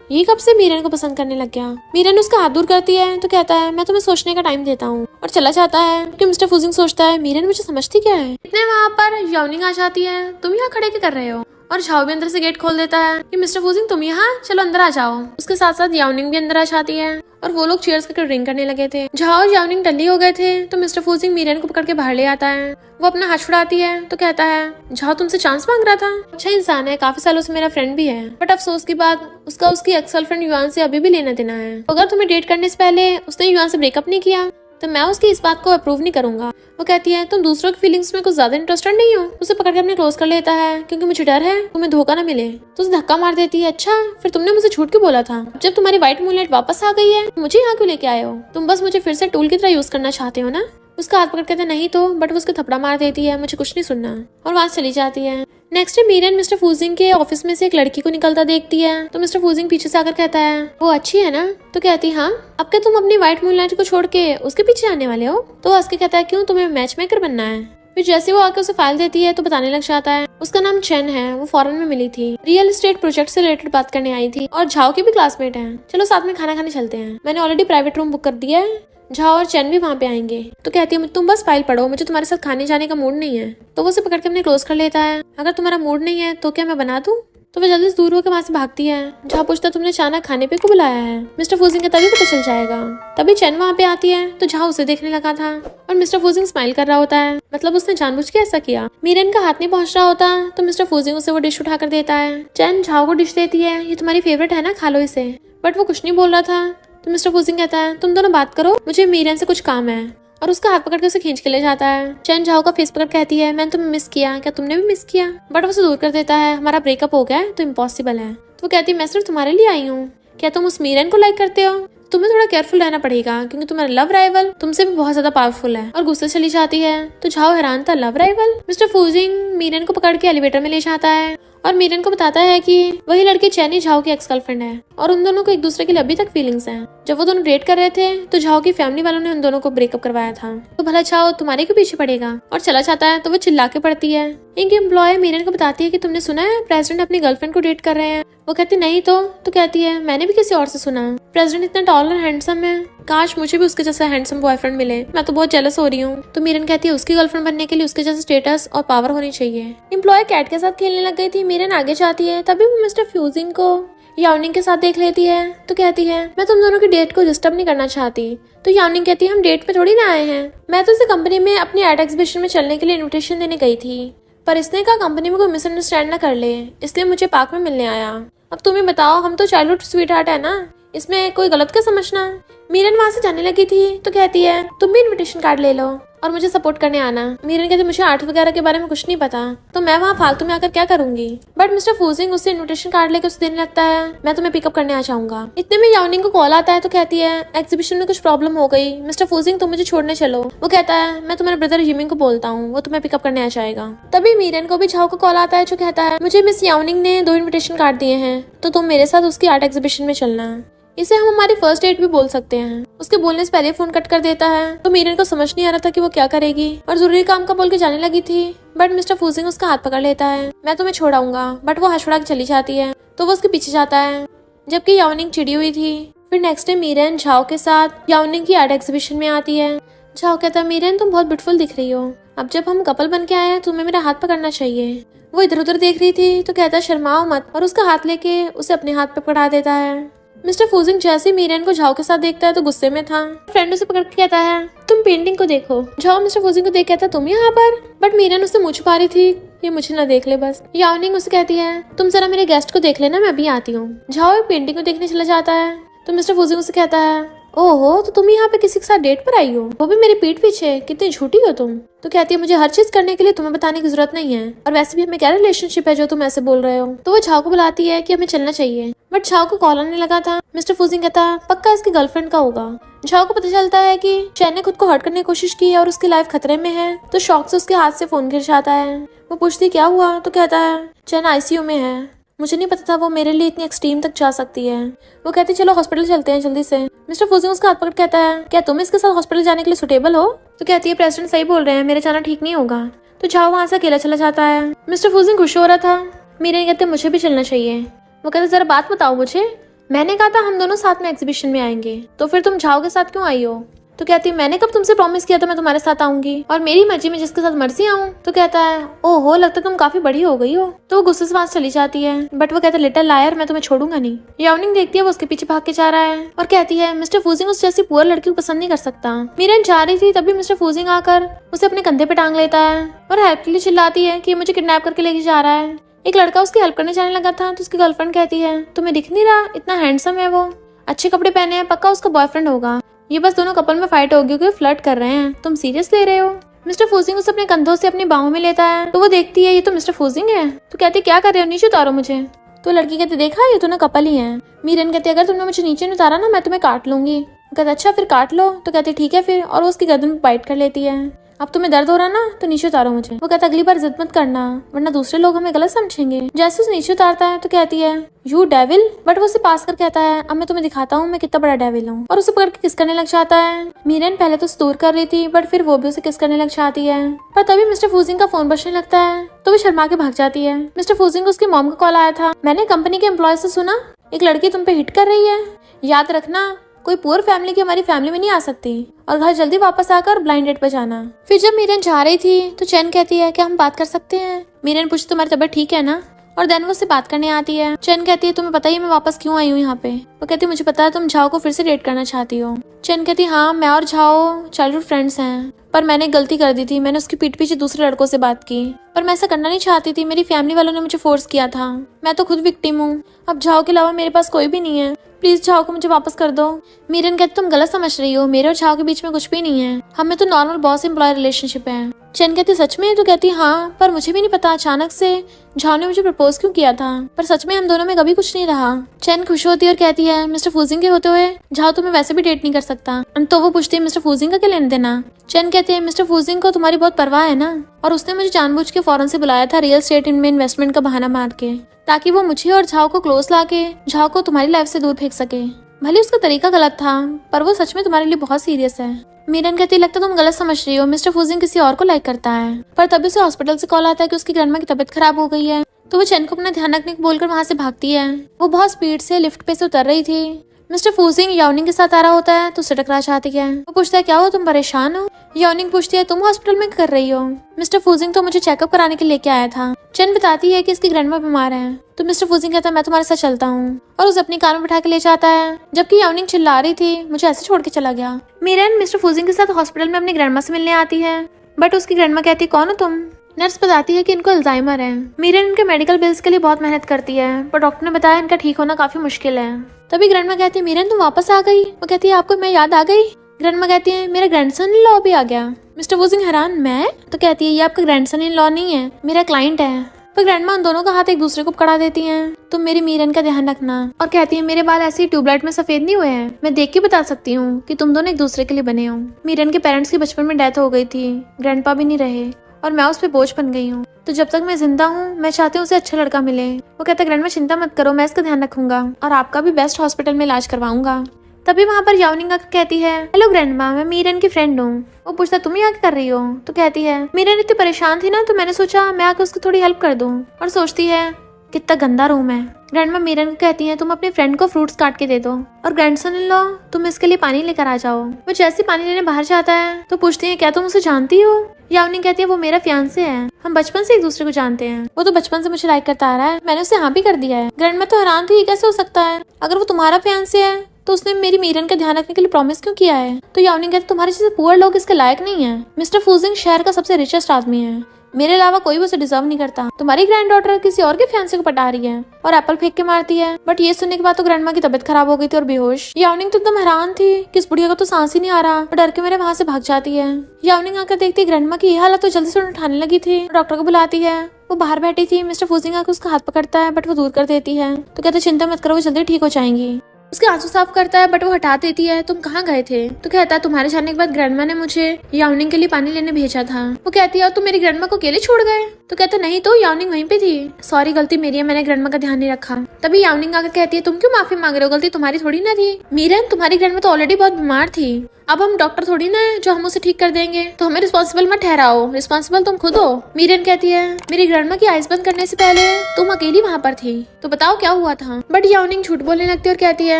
ये कब से मीरन को पसंद करने लग गया। मीरन उसका हाथ दूर करती है तो कहता है, मैं तुम्हें सोचने का टाइम देता हूँ, और चला जाता है। कि मिस्टर फूजिंग सोचता है मीरन मुझे समझती क्या है। इतने वहाँ पर याओनिंग आ जाती है, तुम यहाँ खड़े क्या कर रहे हो। और झाओ भी अंदर से गेट खोल देता है कि मिस्टर फूजिंग तुम यहाँ, चलो अंदर आ जाओ। उसके साथ साथ याओनिंग भी अंदर आ जाती है और वो लोग चेयर्स करके ड्रिंक करने लगे थे। झाओ और याओनिंग टल्ली हो गए थे तो मिस्टर फूजिंग मीरन को पकड़ के बाहर ले आता है। वो अपना हाथ छुड़ाती है तो कहता है, झाओ तुमसे चांस मांग रहा था, अच्छा इंसान है, काफी सालों से मेरा फ्रेंड भी है, बट अफसोस की बात उसका उसकी एक्स गर्लफ्रेंड युआन से अभी भी लेना देना है। अगर तुम्हें डेट करने से पहले उसने युआन से ब्रेकअप नहीं किया तो मैं उसकी इस बात को अप्रूव नहीं करूंगा। वो कहती है, तुम दूसरों की फीलिंग्स में कुछ ज्यादा इंटरेस्टेड नहीं हो। उसे पकड़ के अपने क्लोज कर लेता है क्योंकि मुझे डर है तुम्हें धोखा ना मिले। तो उसे धक्का मार देती है, अच्छा फिर तुमने मुझे झूठ क्यों बोला था। जब तुम्हारी व्हाइट मूनलाइट वापस आ गई है मुझे यहाँ क्यों लेके आए हो, तुम बस मुझे फिर से टूल की तरह यूज करना चाहते हो ना। उसका हाथ पकड़ कहते नहीं तो, बट वो उसके थपड़ा मार देती है, मुझे कुछ नहीं सुनना, और वहां चली जाती है। नेक्स्ट डे मीरन मिस्टर फूजिंग के ऑफिस में से एक लड़की को निकलता देखती है तो मिस्टर फूजिंग पीछे से आकर कहता है, वो अच्छी है ना। तो कहती हाँ, अब क्या तुम अपनी व्हाइट मूनलाइट को छोड़ के उसके पीछे आने वाले हो। तो हंस के कहता है, क्यों तुम्हें मैच मेकर बनना है। फिर जैसे वो आके उसे फाइल देती है तो बताने लग जाता है उसका नाम चेन है, वो फॉरेन में मिली थी, रियल एस्टेट प्रोजेक्ट से रिलेटेड बात करने आई थी, और झाओ की भी क्लासमेट है, चलो साथ में खाना खाने चलते हैं, मैंने ऑलरेडी प्राइवेट रूम बुक कर दिया है, झाओ और चैन भी वहाँ पे आएंगे। तो कहती है, तुम बस फाइल पढ़ो, मुझे तुम्हारे साथ खाने जाने का मूड नहीं है। तो वो उसे पकड़ के अपने क्लोज कर लेता है, अगर तुम्हारा मूड नहीं है तो क्या मैं बना दूं। तो वह जल्दी से दूर होकर वहाँ से भागती है। झाओ पूछता, तुमने अचानक खाने पे क्यों बुलाया है। मिस्टर फूजिंग का तभी पता चल जाएगा। तभी चैन वहाँ पे आती है तो झाओ उसे देखने लगा था और मिस्टर फूजिंग स्माइल कर रहा होता है, मतलब उसने जानबूझ के ऐसा किया। मीरन का हाथ नहीं पहुंच रहा होता तो मिस्टर फूजिंग उसे वो डिश उठा कर देता है। चैन झाओ को डिश देती है, ये तुम्हारी फेवरेट है ना, खा लो इसे। बट वो कुछ नहीं बोल रहा था तो मिस्टर फूजिंग कहता है, तुम दोनों बात करो, मुझे मीरन से कुछ काम है, और उसका हाथ पकड़ के उसे खींच के ले जाता है। चैन झाओ का फेस पकड़ कहती है, मैंने तुम्हें मिस किया, क्या तुमने भी मिस किया। बट वो उसे दूर कर देता है, हमारा ब्रेकअप हो गया है तो इम्पॉसिबल है। तो वो कहती है, मैं सिर्फ तुम्हारे लिए आई हूँ, क्या तुम उस मीरन को लाइक करते हो। तुम्हें थोड़ा केयरफुल रहना पड़ेगा क्योंकि तुम्हारा लव राइवल तुमसे भी बहुत ज्यादा पावरफुल है, और गुस्से चली जाती है। तो झाओ हैरान था, लव राइवल। मिस्टर फूजिंग मीरन को पकड़ के एलिवेटर में ले जाता है और मीरन को बताता है कि वही लड़की चैनी झाओ की एक्स गर्लफ्रेंड है, और उन दोनों को एक दूसरे के लिए अभी तक फीलिंग्स हैं। जब वो दोनों डेट कर रहे थे तो झाओ की फैमिली वालों ने उन दोनों को ब्रेकअप करवाया था। तो भला झाओ तुम्हारे के पीछे पड़ेगा, और चला जाता है। तो वो चिल्ला के पड़ती है। इनकी एम्प्लॉय मीरन को बताती है कि तुमने सुना है प्रेसिडेंट अपनी गर्लफ्रेंड को डेट कर रहे हैं। वो कहती नहीं तो कहती है, मैंने भी किसी और से सुना, प्रेसिडेंट इतना टॉल और हैंडसम है, काश मुझे भी उसके जैसा हैंडसम बॉयफ्रेंड मिले, मैं तो बहुत जेलस हो रही हूँ। तो मीरन कहती है, उसकी गर्लफ्रेंड बनने के लिए उसके जैसा स्टेटस और पावर होनी चाहिए। एम्प्लॉय कैट के साथ खेलने लग गई थी, मीरन आगे जाती है, तभी वो मिस्टर फ्यूजिंग को याओनिंग के साथ देख लेती है। तो कहती है, मैं तुम दोनों की डेट को डिस्टर्ब नहीं करना चाहती। तो याओनिंग कहती है, हम डेट पे थोड़ी ना आए हैं, मैं तो इसे कंपनी में अपनी एड एग्जीबिशन में चलने के लिए इन्विटेशन देने गई थी, पर इसने कहा कंपनी में कोई मिसअंडरस्टैंड ना कर ले, इसलिए मुझे पार्क में मिलने आया। अब तुम्हें बताओ, हम तो चाइल्डहुड स्वीट हार्ट है ना, इसमें कोई गलत क्या समझना। मीरन वहाँ से जाने लगी थी तो कहती है, तुम भी इनविटेशन कार्ड ले लो और मुझे सपोर्ट करने आना। मीरन कहती, मुझे आर्ट वगैरह के बारे में कुछ नहीं पता, तो मैं वहाँ फालतू में आकर क्या करूंगी। बट मिस्टर फूजिंग उससे इनविटेशन कार्ड लेकर उसे देने लगता है, मैं तुम्हें पिकअप करने आ जाऊंगा। इतने में याओनिंग को कॉल आता है तो कहती है, एग्जीबिशन में कुछ प्रॉब्लम हो गई, मिस्टर फूजिंग तुम मुझे छोड़ने चलो। वो कहता है, मैं तुम्हारे ब्रदर जिमिंग को बोलता हूँ, वो तुम्हें पिकअप करने आ जाएगा। तभी मीरन को भी झाओ का कॉल आता है जो कहता है, मुझे मिस याओनिंग ने 2 इन्विटेशन कार्ड दिए हैं, तो तुम मेरे साथ उसकी आर्ट एग्जीबिशन में चलना। इसे हम हमारी फर्स्ट डेट भी बोल सकते हैं। उसके बोलने से पहले फोन कट कर देता है। तो मीरन को समझ नहीं आ रहा था कि वो क्या करेगी, और जरूरी काम का बोल के जाने लगी थी, बट मिस्टर फूजिंग उसका हाथ पकड़ लेता है, मैं तुम्हें छोड़ाऊंगा। बट वो हाथ छोड़ा के चली जाती है तो वो उसके पीछे जाता है, जबकि याओनिंग चिड़ी हुई थी। फिर नेक्स्ट डे मीरन झाओ के साथ याओनिंग की आर्ट एग्जीबिशन में आती है। झाओ कहता है, मीरन तुम बहुत ब्यूटीफुल दिख रही हो, अब जब हम कपल बन के आए हैं तुम्हें मेरा हाथ पकड़ना चाहिए। वो इधर उधर देख रही थी तो कहता है, शर्माओ मत, और उसका हाथ लेके उसे अपने हाथ पे पकड़ा देता है। मिस्टर फूजिंग जैसे मीरन को झाओ के साथ देखता है तो गुस्से में था। फ्रेंड उसे पकड़ के कहता है, तुम पेंटिंग को देखो। झाओ मिस्टर फूजिंग को देख कहता है, तुम यहाँ पर। बट मीरन उससे मुँह छुपा रही थी, ये मुझे ना देख ले बस। याओनिंग उसे कहती है, तुम जरा मेरे गेस्ट को देख लेना, मैं अभी आती हूँ। झाओ पेंटिंग को देखने चला जाता है तो मिस्टर फूजिंग उसे कहता है, ओहो, तो तुम यहाँ पे किसी के साथ डेट पर आई हो, वो भी मेरी पीठ पीछे, कितनी झूठी हो तुम। तो कहती है मुझे हर चीज करने के लिए तुम्हें बताने की जरूरत नहीं है, और वैसे भी हमें क्या रिलेशनशिप है जो तुम ऐसे बोल रहे हो। तो वो झाओ को बुलाती है कि हमें चलना चाहिए, बट झाओ को कॉल आने लगा था। मिस्टर फूजिंग कहता पक्का इसकी गर्लफ्रेंड का होगा। झाओ को पता चलता है कि चैन ने खुद को हर्ट करने की कोशिश की और उसकी लाइफ खतरे में है, तो शौक से उसके हाथ से फोन गिर जाता है। वो पूछती क्या हुआ, तो कहता है चैन आईसीयू में है, मुझे नहीं पता था वो मेरे लिए इतनी एक्सट्रीम तक जा सकती है। वो कहती चलो हॉस्पिटल चलते हैं जल्दी से। मिस्टर फूजिंग उसका हाथ पकड़ कहता है क्या तुम इसके साथ हॉस्पिटल जाने के लिए सुटेबल हो। तो कहती है प्रेसिडेंट सही बोल रहे हैं, मेरे जाना ठीक नहीं होगा। तो झाओ वहाँ से अकेला चला जाता है। मिस्टर फूजिंग खुश हो रहा था। मीरा कहते मुझे भी चलना चाहिए। वो कहते जरा बात बताओ मुझे, मैंने कहा था हम दोनों साथ में एग्जीबिशन में आएंगे, तो फिर तुम झाओ के साथ क्यों आई हो। तो कहती है मैंने कब तुमसे प्रॉमिस किया था मैं तुम्हारे साथ आऊंगी, और मेरी मर्जी में जिसके साथ मर्जी आऊं। तो कहता है ओहो लगता तुम काफी बड़ी हो गई हो। तो वो गुस्से से वहां चली जाती है, बट वो कहता है लिटिल लायर, मैं तुम्हें छोड़ूंगा नहीं। याओनिंग देखती है वो उसके पीछे भाग के जा रहा है और कहती है मिस्टर फूजिंग उस जैसी पुअर लड़की को पसंद नहीं कर सकता। मीरन जा रही थी तभी मिस्टर फूजिंग आकर उसे अपने कंधे पे टांग लेता है और हेल्प के लिए चिल्लाती है कि मुझे किडनैप करके लेके जा रहा है। एक लड़का उसकी हेल्प करने जाने लगा था तो उसकी गर्लफ्रेंड कहती है तुम्हें दिख नहीं रहा, इतना हैंडसम है वो, अच्छे कपड़े पहने हैं, पक्का उसका बॉयफ्रेंड होगा, ये बस दोनों कपल में फाइट होगी क्योंकि फ्लर्ट कर रहे हैं, तुम सीरियस ले रहे हो। मिस्टर फूजिंग उसे अपने कंधों से अपनी बाहों में लेता है तो वो देखती है ये तो मिस्टर फूजिंग है। तो कहती क्या कर रहे हो, नीचे उतारो मुझे। तो लड़की कहती देखा ये दोनों कपल ही हैं। मीरन कहती अगर तुमने मुझे नीचे नहीं उतारा ना मैं तुम्हें काट लूंगी। वो कहता अच्छा फिर काट लो। तो कहती ठीक है फिर, और वो उसकी गर्दन में बाइट कर लेती है। अब तुम्हें दर्द हो रहा ना तो नीचे उतारो मुझे। वो कहता अगली बार जिद मत करना वरना दूसरे लोग हमें गलत समझेंगे। जैसे उसे नीचे उतारता है तो कहती है यू डेविल, बट वो उसे पास कर कहता है अब मैं तुम्हें दिखाता हूँ मैं कितना बड़ा डेविल हूँ, और उसे पकड़ के किस करने लग जाता है। मीरन पहले तो उसे दूर कर रही थी बट फिर वो भी उसे किस करने लग जाती है, पर तभी मिस्टर फूजिंग का फोन बजने लगता है तो वो शर्मा के भाग जाती है। मिस्टर फूजिंग को उसकी मॉम का कॉल आया था, मैंने कंपनी के एम्प्लॉय से सुना एक लड़की तुम पे हिट कर रही है, याद रखना कोई पुअर फैमिली की हमारी फैमिली में नहीं आ सकती, और घर जल्दी वापस आकर ब्लाइंड डेट पे जाना। फिर जब मीरन जा रही थी तो चैन कहती है क्या हम बात कर सकते हैं। मीरन पूछती तुम्हारी तबीयत ठीक है ना, और देन वो उससे बात करने आती है। चैन कहती है तुम्हें पता ही मैं वापस क्यों आई हूँ यहाँ पे। वो कहती है मुझे पता है तुम झाओ को फिर से डेट करना चाहती हो। चैन कहती है हाँ मैं और झाओ चाइल्डहुड फ्रेंड्स हैं, पर मैंने गलती कर दी थी, मैंने उसकी पीठ पीछे दूसरे लड़कों से बात की, पर मैं ऐसा करना नहीं चाहती थी, मेरी फैमिली वालों ने मुझे फोर्स किया था, मैं तो खुद विक्टिम हूँ, अब झाओ के अलावा मेरे पास कोई भी नहीं है, प्लीज झाओ को मुझे वापस कर दो। मीरन कहती तुम गलत समझ रही हो, मेरे और झाओ के बीच में कुछ भी नहीं है, हमें तो नॉर्मल बॉस एम्प्लॉय रिलेशनशिप है। चैन कहती सच में। तो कहती हाँ पर मुझे भी नहीं पता अचानक से झाओ ने मुझे प्रपोज क्यों किया था, पर सच में हम दोनों में कभी कुछ नहीं रहा। चैन खुश होती है और कहती है मिस्टर फूजिंग के होते हुए झाओ तुम्हें वैसे भी डेट नहीं कर सकता। तो वो पूछती है मिस्टर फूजिंग का क्या लेने देना। चैन कहती है मिस्टर फूजिंग को तुम्हारी बहुत परवाह है ना, और उसने मुझे जानबूझ के फौरन से बुलाया था रियल एस्टेट में इन्वेस्टमेंट का बहाना मार के, ताकि वो मुझे और झाओ को क्लोज लाके झाओ को तुम्हारी लाइफ से दूर फेंक सके। भले उसका तरीका गलत था पर वो सच में तुम्हारे लिए बहुत सीरियस है। मीरन कहती लगता तुम गलत समझ रही हो, मिस्टर फूजिंग किसी और को लाइक करता है। पर तभी उसे हॉस्पिटल से कॉल आता है कि उसकी ग्रैंडमा की तबीयत खराब हो गई है, तो वो चैन को अपना ध्यान रखने को बोलकर वहाँ से भागती है। वो बहुत स्पीड से लिफ्ट पे से उतर रही थी। मिस्टर फूजिंग याओनिंग के साथ आ रहा होता है तो उसे टकरा जाती है। वो पूछता है क्या हो तुम परेशान हो। याओनिंग पूछती है तुम हॉस्पिटल में कर रही हो। मिस्टर फूजिंग तो मुझे चेकअप कराने के लिए लेके आया था। चैन बताती है कि इसकी ग्रैंडमा बीमार है, तो मिस्टर फूजिंग कहता है मैं तुम्हारे साथ चलता हूँ, और उसे अपनी कार में बिठा के ले जाता है, जबकि याओनिंग चिल्ला रही थी मुझे ऐसे छोड़ के चला गया। मीरन मिस्टर फूजिंग के साथ हॉस्पिटल में अपनी ग्रैंडमा से मिलने आती है, बट उसकी ग्रैंडमा कहती कौन हो तुम। नर्स बताती है कि इनको अल्जाइमर है। मीरन इनके मेडिकल बिल्स के लिए बहुत मेहनत करती है, पर डॉक्टर ने बताया इनका ठीक होना काफी मुश्किल है। तभी ग्रैंडमा कहती है मीरन तुम वापस आ गई। वो कहती है आपको मैं याद आ गई। ग्रैंडमा कहती है मेरा ग्रैंडसन इन लॉ भी आ गया। मिस्टर फूजिंग हैरान मैं। तो कहती है ये आपका ग्रैंडसन इन लॉ नहीं है, मेरा क्लाइंट है। पर ग्रैंडमा उन दोनों का हाथ एक दूसरे को पकड़ा देती हैं। तुम मेरी मीरन का ध्यान रखना, और कहती है मेरे बाल ऐसे ही ट्यूबलाइट में सफेद नहीं हुए हैं, मैं देख के बता सकती हूँ कि तुम दोनों एक दूसरे के लिए बने हो। मीरन के पेरेंट्स की बचपन में डेथ हो गई थी, ग्रैंडपा भी नहीं रहे, और मैं उस पर बोझ बन गई हूँ, तो जब तक मैं जिंदा हूँ मैं चाहती हूँ उसे अच्छा लड़का मिले। वो कहता है ग्रैंडमा चिंता मत करो, मैं इसका ध्यान रखूंगा और आपका भी बेस्ट हॉस्पिटल में इलाज करवाऊंगा। तभी वहाँ पर याओनिंग आकर कहती है हेलो ग्रैंडमा, मैं मीरन की फ्रेंड हूँ। वो पूछता तुम यहाँ क्या कर रही हो। तो कहती है मीरन इतनी परेशान थी ना तो मैंने सोचा मैं आकर उसकी थोड़ी हेल्प कर दूँ, और सोचती है कितना गंदा रूम है। ग्रैंडमा मीरन को कहती है तुम अपने फ्रेंड को फ्रूट्स काट के दे दो, और ग्रैंडसन इन लॉ तुम इसके लिए पानी लेकर आ जाओ। वो जैसे पानी लेने बाहर जाता है तो पूछती है क्या तुम उसे जानती हो। याओनिंग कहती है वो मेरा फियांसे है, हम बचपन से एक दूसरे को जानते हैं, वो तो बचपन से मुझे लाइक करता आ रहा है, मैंने उसे हाँ भी कर दिया है। ग्रैंडमा तो हैरान थी कैसे हो सकता है, अगर वो तुम्हारा फियांसे है तो उसने मेरी मीरन का ध्यान रखने के लिए प्रॉमिस क्यों किया है। तो याओनिंग कहती तुम्हारे जैसे पुअर लोग इसके लायक नहीं है। मिस्टर फूजिंग शहर का सबसे रिचेस्ट आदमी है, मेरे अलावा कोई भी उसे डिजर्व नहीं करता। तुम्हारी ग्रैंड डॉटर किसी और के फैंसी को पटा रही है और एप्पल फेंक के मारती है। बट ये सुनने के बाद तो ग्रैंडमा की तबीयत खराब हो गई थी और बेहोश। याओनिंग तो एकदम हैरान थी कि इस बुढ़िया को तो सांस ही नहीं आ रहा, डर के मेरे वहां से भाग जाती है। याओनिंग आकर देखती ग्रैंडमा की ये हालत तो जल्दी से उठाने लगी थी। डॉक्टर को बुलाती है। वो बाहर बैठी थी। मिस्टर फूजिंग आकर उसका हाथ पकड़ता है बट वो दूर कर देती है। तो कहते चिंता मत करो, वो जल्दी ठीक हो जाएंगी। उसके आंसू साफ करता है बट वो हटा देती है। तुम कहाँ गए थे? तो कहता है तुम्हारे जाने के बाद ग्रैंडमा ने मुझे याओनिंग के लिए पानी लेने भेजा था। वो कहती है तुम मेरी ग्रैंडमा को अकेले छोड़ गए? तो कहता नहीं तो याओनिंग वहीं पे थी। सॉरी, गलती मेरी है, मैंने ग्रैंडमा का ध्यान नहीं रखा। तभी याओनिंग आकर कहती है तुम क्यों माफी मांग रहे हो, गलती तुम्हारी थोड़ी ना थी। मीरन, तुम्हारी ग्रैंडमा तो ऑलरेडी बहुत बीमार थी, अब हम डॉक्टर थोड़ी ना है जो हम उसे ठीक कर देंगे, तो हमें रिस्पॉन्सिबल मत ठहराओ, रिस्पॉन्सिबल तुम खुद हो। मीरन कहती है मेरी ग्रैंडमा की आइज बंद करने से पहले तुम अकेली वहाँ पर थी, तो बताओ क्या हुआ था। बट याओनिंग झूठ बोलने लगती है और कहती है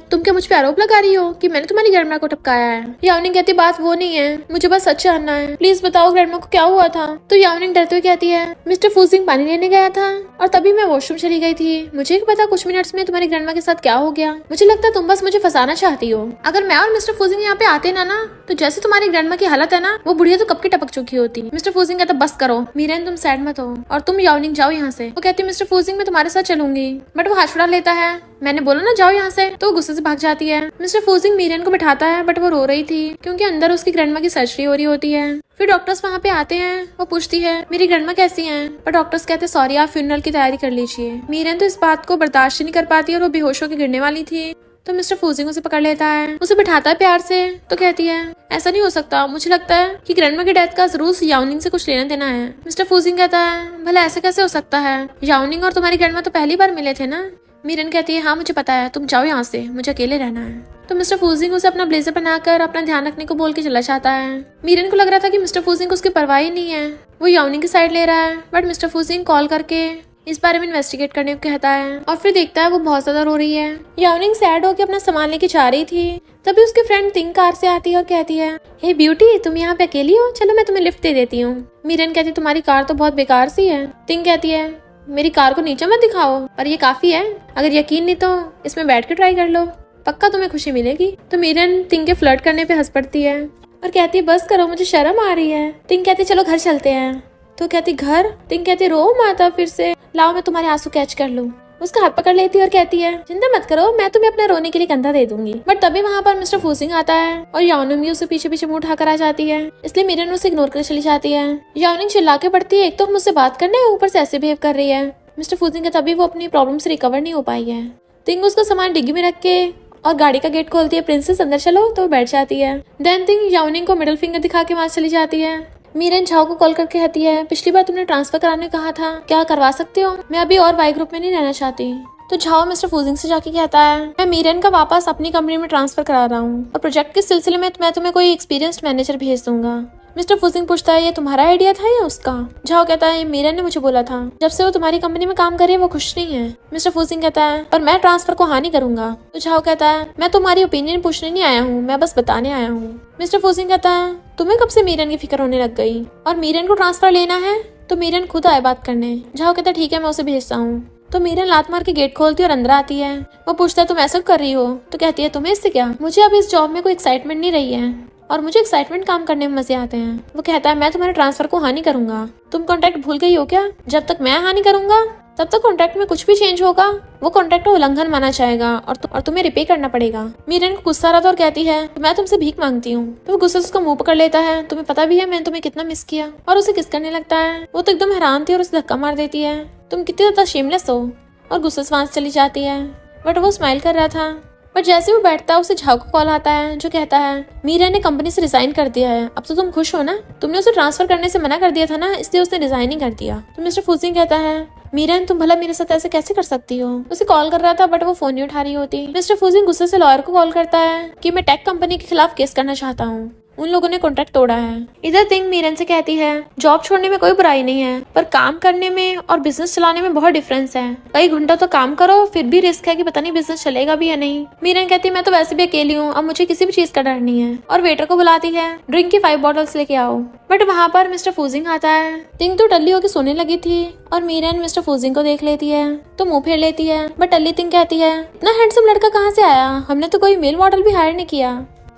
तुम क्या मुझ पे आरोप लगा रही हो कि मैंने तुम्हारी ग्रैंडमा को टपकाया है। याओनिंग कहती बात वो नहीं है, मुझे बस सच जानना है, प्लीज बताओ ग्रैंडमा को क्या हुआ था। तो याओनिंग डरते हुए कहती है मिस्टर फूजिंग पानी लेने गया था और तभी मैं वॉशरूम चली गई थी, मुझे पता कुछ मिनट्स में तुम्हारी ग्रैंडमा के साथ क्या हो गया। मुझे लगता है तुम बस मुझे फंसाना चाहती हो। अगर मैं और मिस्टर फूजिंग यहाँ पे आते ना तो जैसे तुम्हारी ग्रैंडमा की हालत है ना, वो बुढ़िया तो कब की टपक चुकी होती। मिस्टर फूजिंग कहता बस करो मीरन, तुम सैड मत हो और तुम याओनिंग जाओ यहाँ से। वो कहती मिस्टर फूजिंग मैं तुम्हारे साथ चलूंगी, बट वो हाथ छुड़ा लेता है। मैंने बोला ना जाओ यहाँ से, तो वो गुस्से से भाग जाती है। मिस्टर फूजिंग मीरन को बिठाता है बट वो रो रही थी क्योंकि अंदर उसकी ग्रैंडमा की सर्जरी हो रही होती है। फिर डॉक्टर्स वहाँ पे आते हैं। वो पूछती है मेरी ग्रैंडमा कैसी हैं, पर डॉक्टर्स कहते सॉरी आप फ्यूनरल की तैयारी कर लीजिए। मीरन तो इस बात को बर्दाश्त नहीं कर पाती और वो बेहोश होकर गिरने वाली थी। तो मिस्टर फूजिंग उसे पकड़ लेता है, उसे बिठाता है प्यार से। तो कहती है ऐसा नहीं हो सकता, मुझे लगता है कि ग्रैंडमा की डेथ का जरूर याओनिंग से कुछ लेना देना है। मिस्टर फूजिंग कहता है भला ऐसे कैसे हो सकता है, याओनिंग और तुम्हारी ग्रैंडमा तो पहली बार मिले थे ना। मीरन कहती है हाँ मुझे पता है, तुम जाओ यहाँ से, मुझे अकेले रहना है। तो मिस्टर फूजिंग उसे अपना ब्लेजर बनाकर अपना ध्यान रखने को बोल के चला जाता है। मीरन को लग रहा था कि मिस्टर फूजिंग उसकी परवाह ही नहीं है, वो याओनिंग की साइड ले रहा है। बट मिस्टर फूजिंग कॉल करके इस बारे में इन्वेस्टिगेट करने को कहता है और फिर देखता है वो बहुत ज्यादा रो रही है। याओनिंग सैड होकर अपना सामान लेके जा रही थी, तभी उसकी फ्रेंड तिंग कार से आती है और कहती है हे ब्यूटी, तुम यहाँ पे अकेली हो, चलो मैं तुम्हें लिफ्ट दे देती हूँ। मीरन कहती तुम्हारी कार तो बहुत बेकार सी है। तिंग कहती है मेरी कार को नीचे मत दिखाओ, पर ये काफी है, अगर यकीन नहीं तो इसमें बैठ के ट्राई कर लो, पक्का तुम्हें खुशी मिलेगी। तो मीरन तिंग के फ्लर्ट करने पे हंस पड़ती है और कहती है बस करो, मुझे शर्म आ रही है। तिंग कहती चलो घर चलते हैं। तो कहती घर? तिंग कहती रो माता फिर से, लाओ मैं तुम्हारे आंसू कैच कर लूं। उसका हाथ पकड़ लेती है और कहती है चिंता मत करो, मैं तुम्हें अपने रोने के लिए कंधा दे दूंगी। बट तभी वहाँ पर मिस्टर फूजिंग आता है और याओनिंग भी उसे पीछे पीछे मुंह उठाकर आ जाती है, इसलिए मीरन उसे इग्नोर कर चली जाती है। याओनिंग चिल्ला के पड़ती है एक तो हम मुझसे बात करने ऊपर से ऐसे बिहेव कर रही है। मिस्टर फूजिंग का तभी वो अपनी प्रॉब्लम से रिकवर नहीं हो पाई है। तिंग उसका सामान डिग्गी में रख के और गाड़ी का गेट खोलती है, प्रिंसेस अंदर चलो, तो बैठ जाती है। देन तिंग याओनिंग को मिडिल फिंगर दिखा के वहां चली जाती है। मीरन झाओ को कॉल करके कहती है पिछली बार तुमने ट्रांसफर कराने कहा था, क्या करवा सकते हो, मैं अभी और वाई ग्रुप में नहीं रहना चाहती। तो झाओ मिस्टर फूजिंग से जाके कहता है मैं मीरन का वापस अपनी कंपनी में ट्रांसफर करा रहा हूँ और प्रोजेक्ट के सिलसिले में मैं तुम्हें कोई एक्सपीरियंस्ड मैनेजर भेज दूंगा। मिस्टर फूजिंग पूछता है ये तुम्हारा आइडिया था या उसका? झाओ कहता है मीरन ने मुझे बोला था, जब से वो तुम्हारी कंपनी में काम कर रही है वो खुश नहीं है। मिस्टर फूजिंग कहता है पर मैं ट्रांसफर को हानि करूंगा। तो झाओ कहता है मैं तुम्हारी ओपिनियन पूछने नहीं आया हूँ, मैं बस बताने आया हूँ। मिस्टर फूजिंग कहता है तुम्हें कब से मीरन की फिक्र होने लग गई और मीरन को ट्रांसफर लेना है तो मीरन खुद आए बात करने। झाओ कहता है ठीक है मैं उसे भेजता हूँ। तो मीरन लात मार के गेट खोलती और अंदर आती है। वो पूछता है तुम ऐसा कर रही हो? तो कहती है तुम्हें इससे क्या, मुझे अब इस जॉब में कोई एक्साइटमेंट नहीं रही है और मुझे एक्साइटमेंट काम करने में मजे आते हैं। वो कहता है मैं तुम्हारे ट्रांसफर को हानि करूंगा, तुम कॉन्ट्रैक्ट भूल गई हो क्या? जब तक मैं हानि करूंगा तब तक कॉन्ट्रैक्ट में कुछ भी चेंज होगा वो कॉन्ट्रैक्ट का उल्लंघन माना जाएगा और तुम्हें रिपे करना पड़ेगा। मीरन को गुस्सा आता और कहती है मैं तुमसे भीख मांगती हूँ। तो वो गुस्से से उसका मुंह पकड़ लेता है, तुम्हें पता भी है मैंने तुम्हें कितना मिस किया, और उसे किस करने लगता है। वो तो एकदम हैरान थी और उसे धक्का मार देती है, तुम कितनी ज्यादा शेमलेस हो, और गुस्से से वहां से चली जाती है। बट वो स्माइल कर रहा था। पर जैसे वो बैठता है उसे झाओ का कॉल आता है जो कहता है मीरा ने कंपनी से रिजाइन कर दिया है, अब तो तुम खुश हो ना, तुमने उसे ट्रांसफर करने से मना कर दिया था ना, इसलिए उसने रिजाइन ही कर दिया। तो मिस्टर फूजिंग कहता है मीरन तुम भला मेरे साथ ऐसे कैसे कर सकती हो? उसे कॉल कर रहा था बट वो फोन नहीं उठा रही होती। मिस्टर फूजिंग गुस्से से लॉयर को कॉल करता है कि मैं टेक कंपनी के खिलाफ केस करना चाहता हूँ, उन लोगों ने कॉन्ट्रैक्ट तोड़ा है। इधर तिंग मीरन से कहती है जॉब छोड़ने में कोई बुराई नहीं है, पर काम करने में और बिजनेस चलाने में बहुत डिफरेंस है। कई घंटों तो काम करो फिर भी रिस्क है कि पता नहीं बिजनेस चलेगा भी या नहीं। मीरन कहती है मैं तो वैसे भी अकेली हूँ, अब मुझे किसी भी चीज का डर नहीं है, और वेटर को बुलाती है ड्रिंक की 5 बॉटल्स लेके आओ। बट वहाँ पर मिस्टर फूजिंग आता है। तिंग तो टल्ली होकर सोने लगी थी और मीरन मिस्टर फूजिंग को देख लेती है तो मुंह फेर लेती है। बट टल्ली तिंग कहती है इतना हैंडसम लड़का कहाँ से आया, हमने तो कोई मेल मॉडल भी हायर नहीं किया।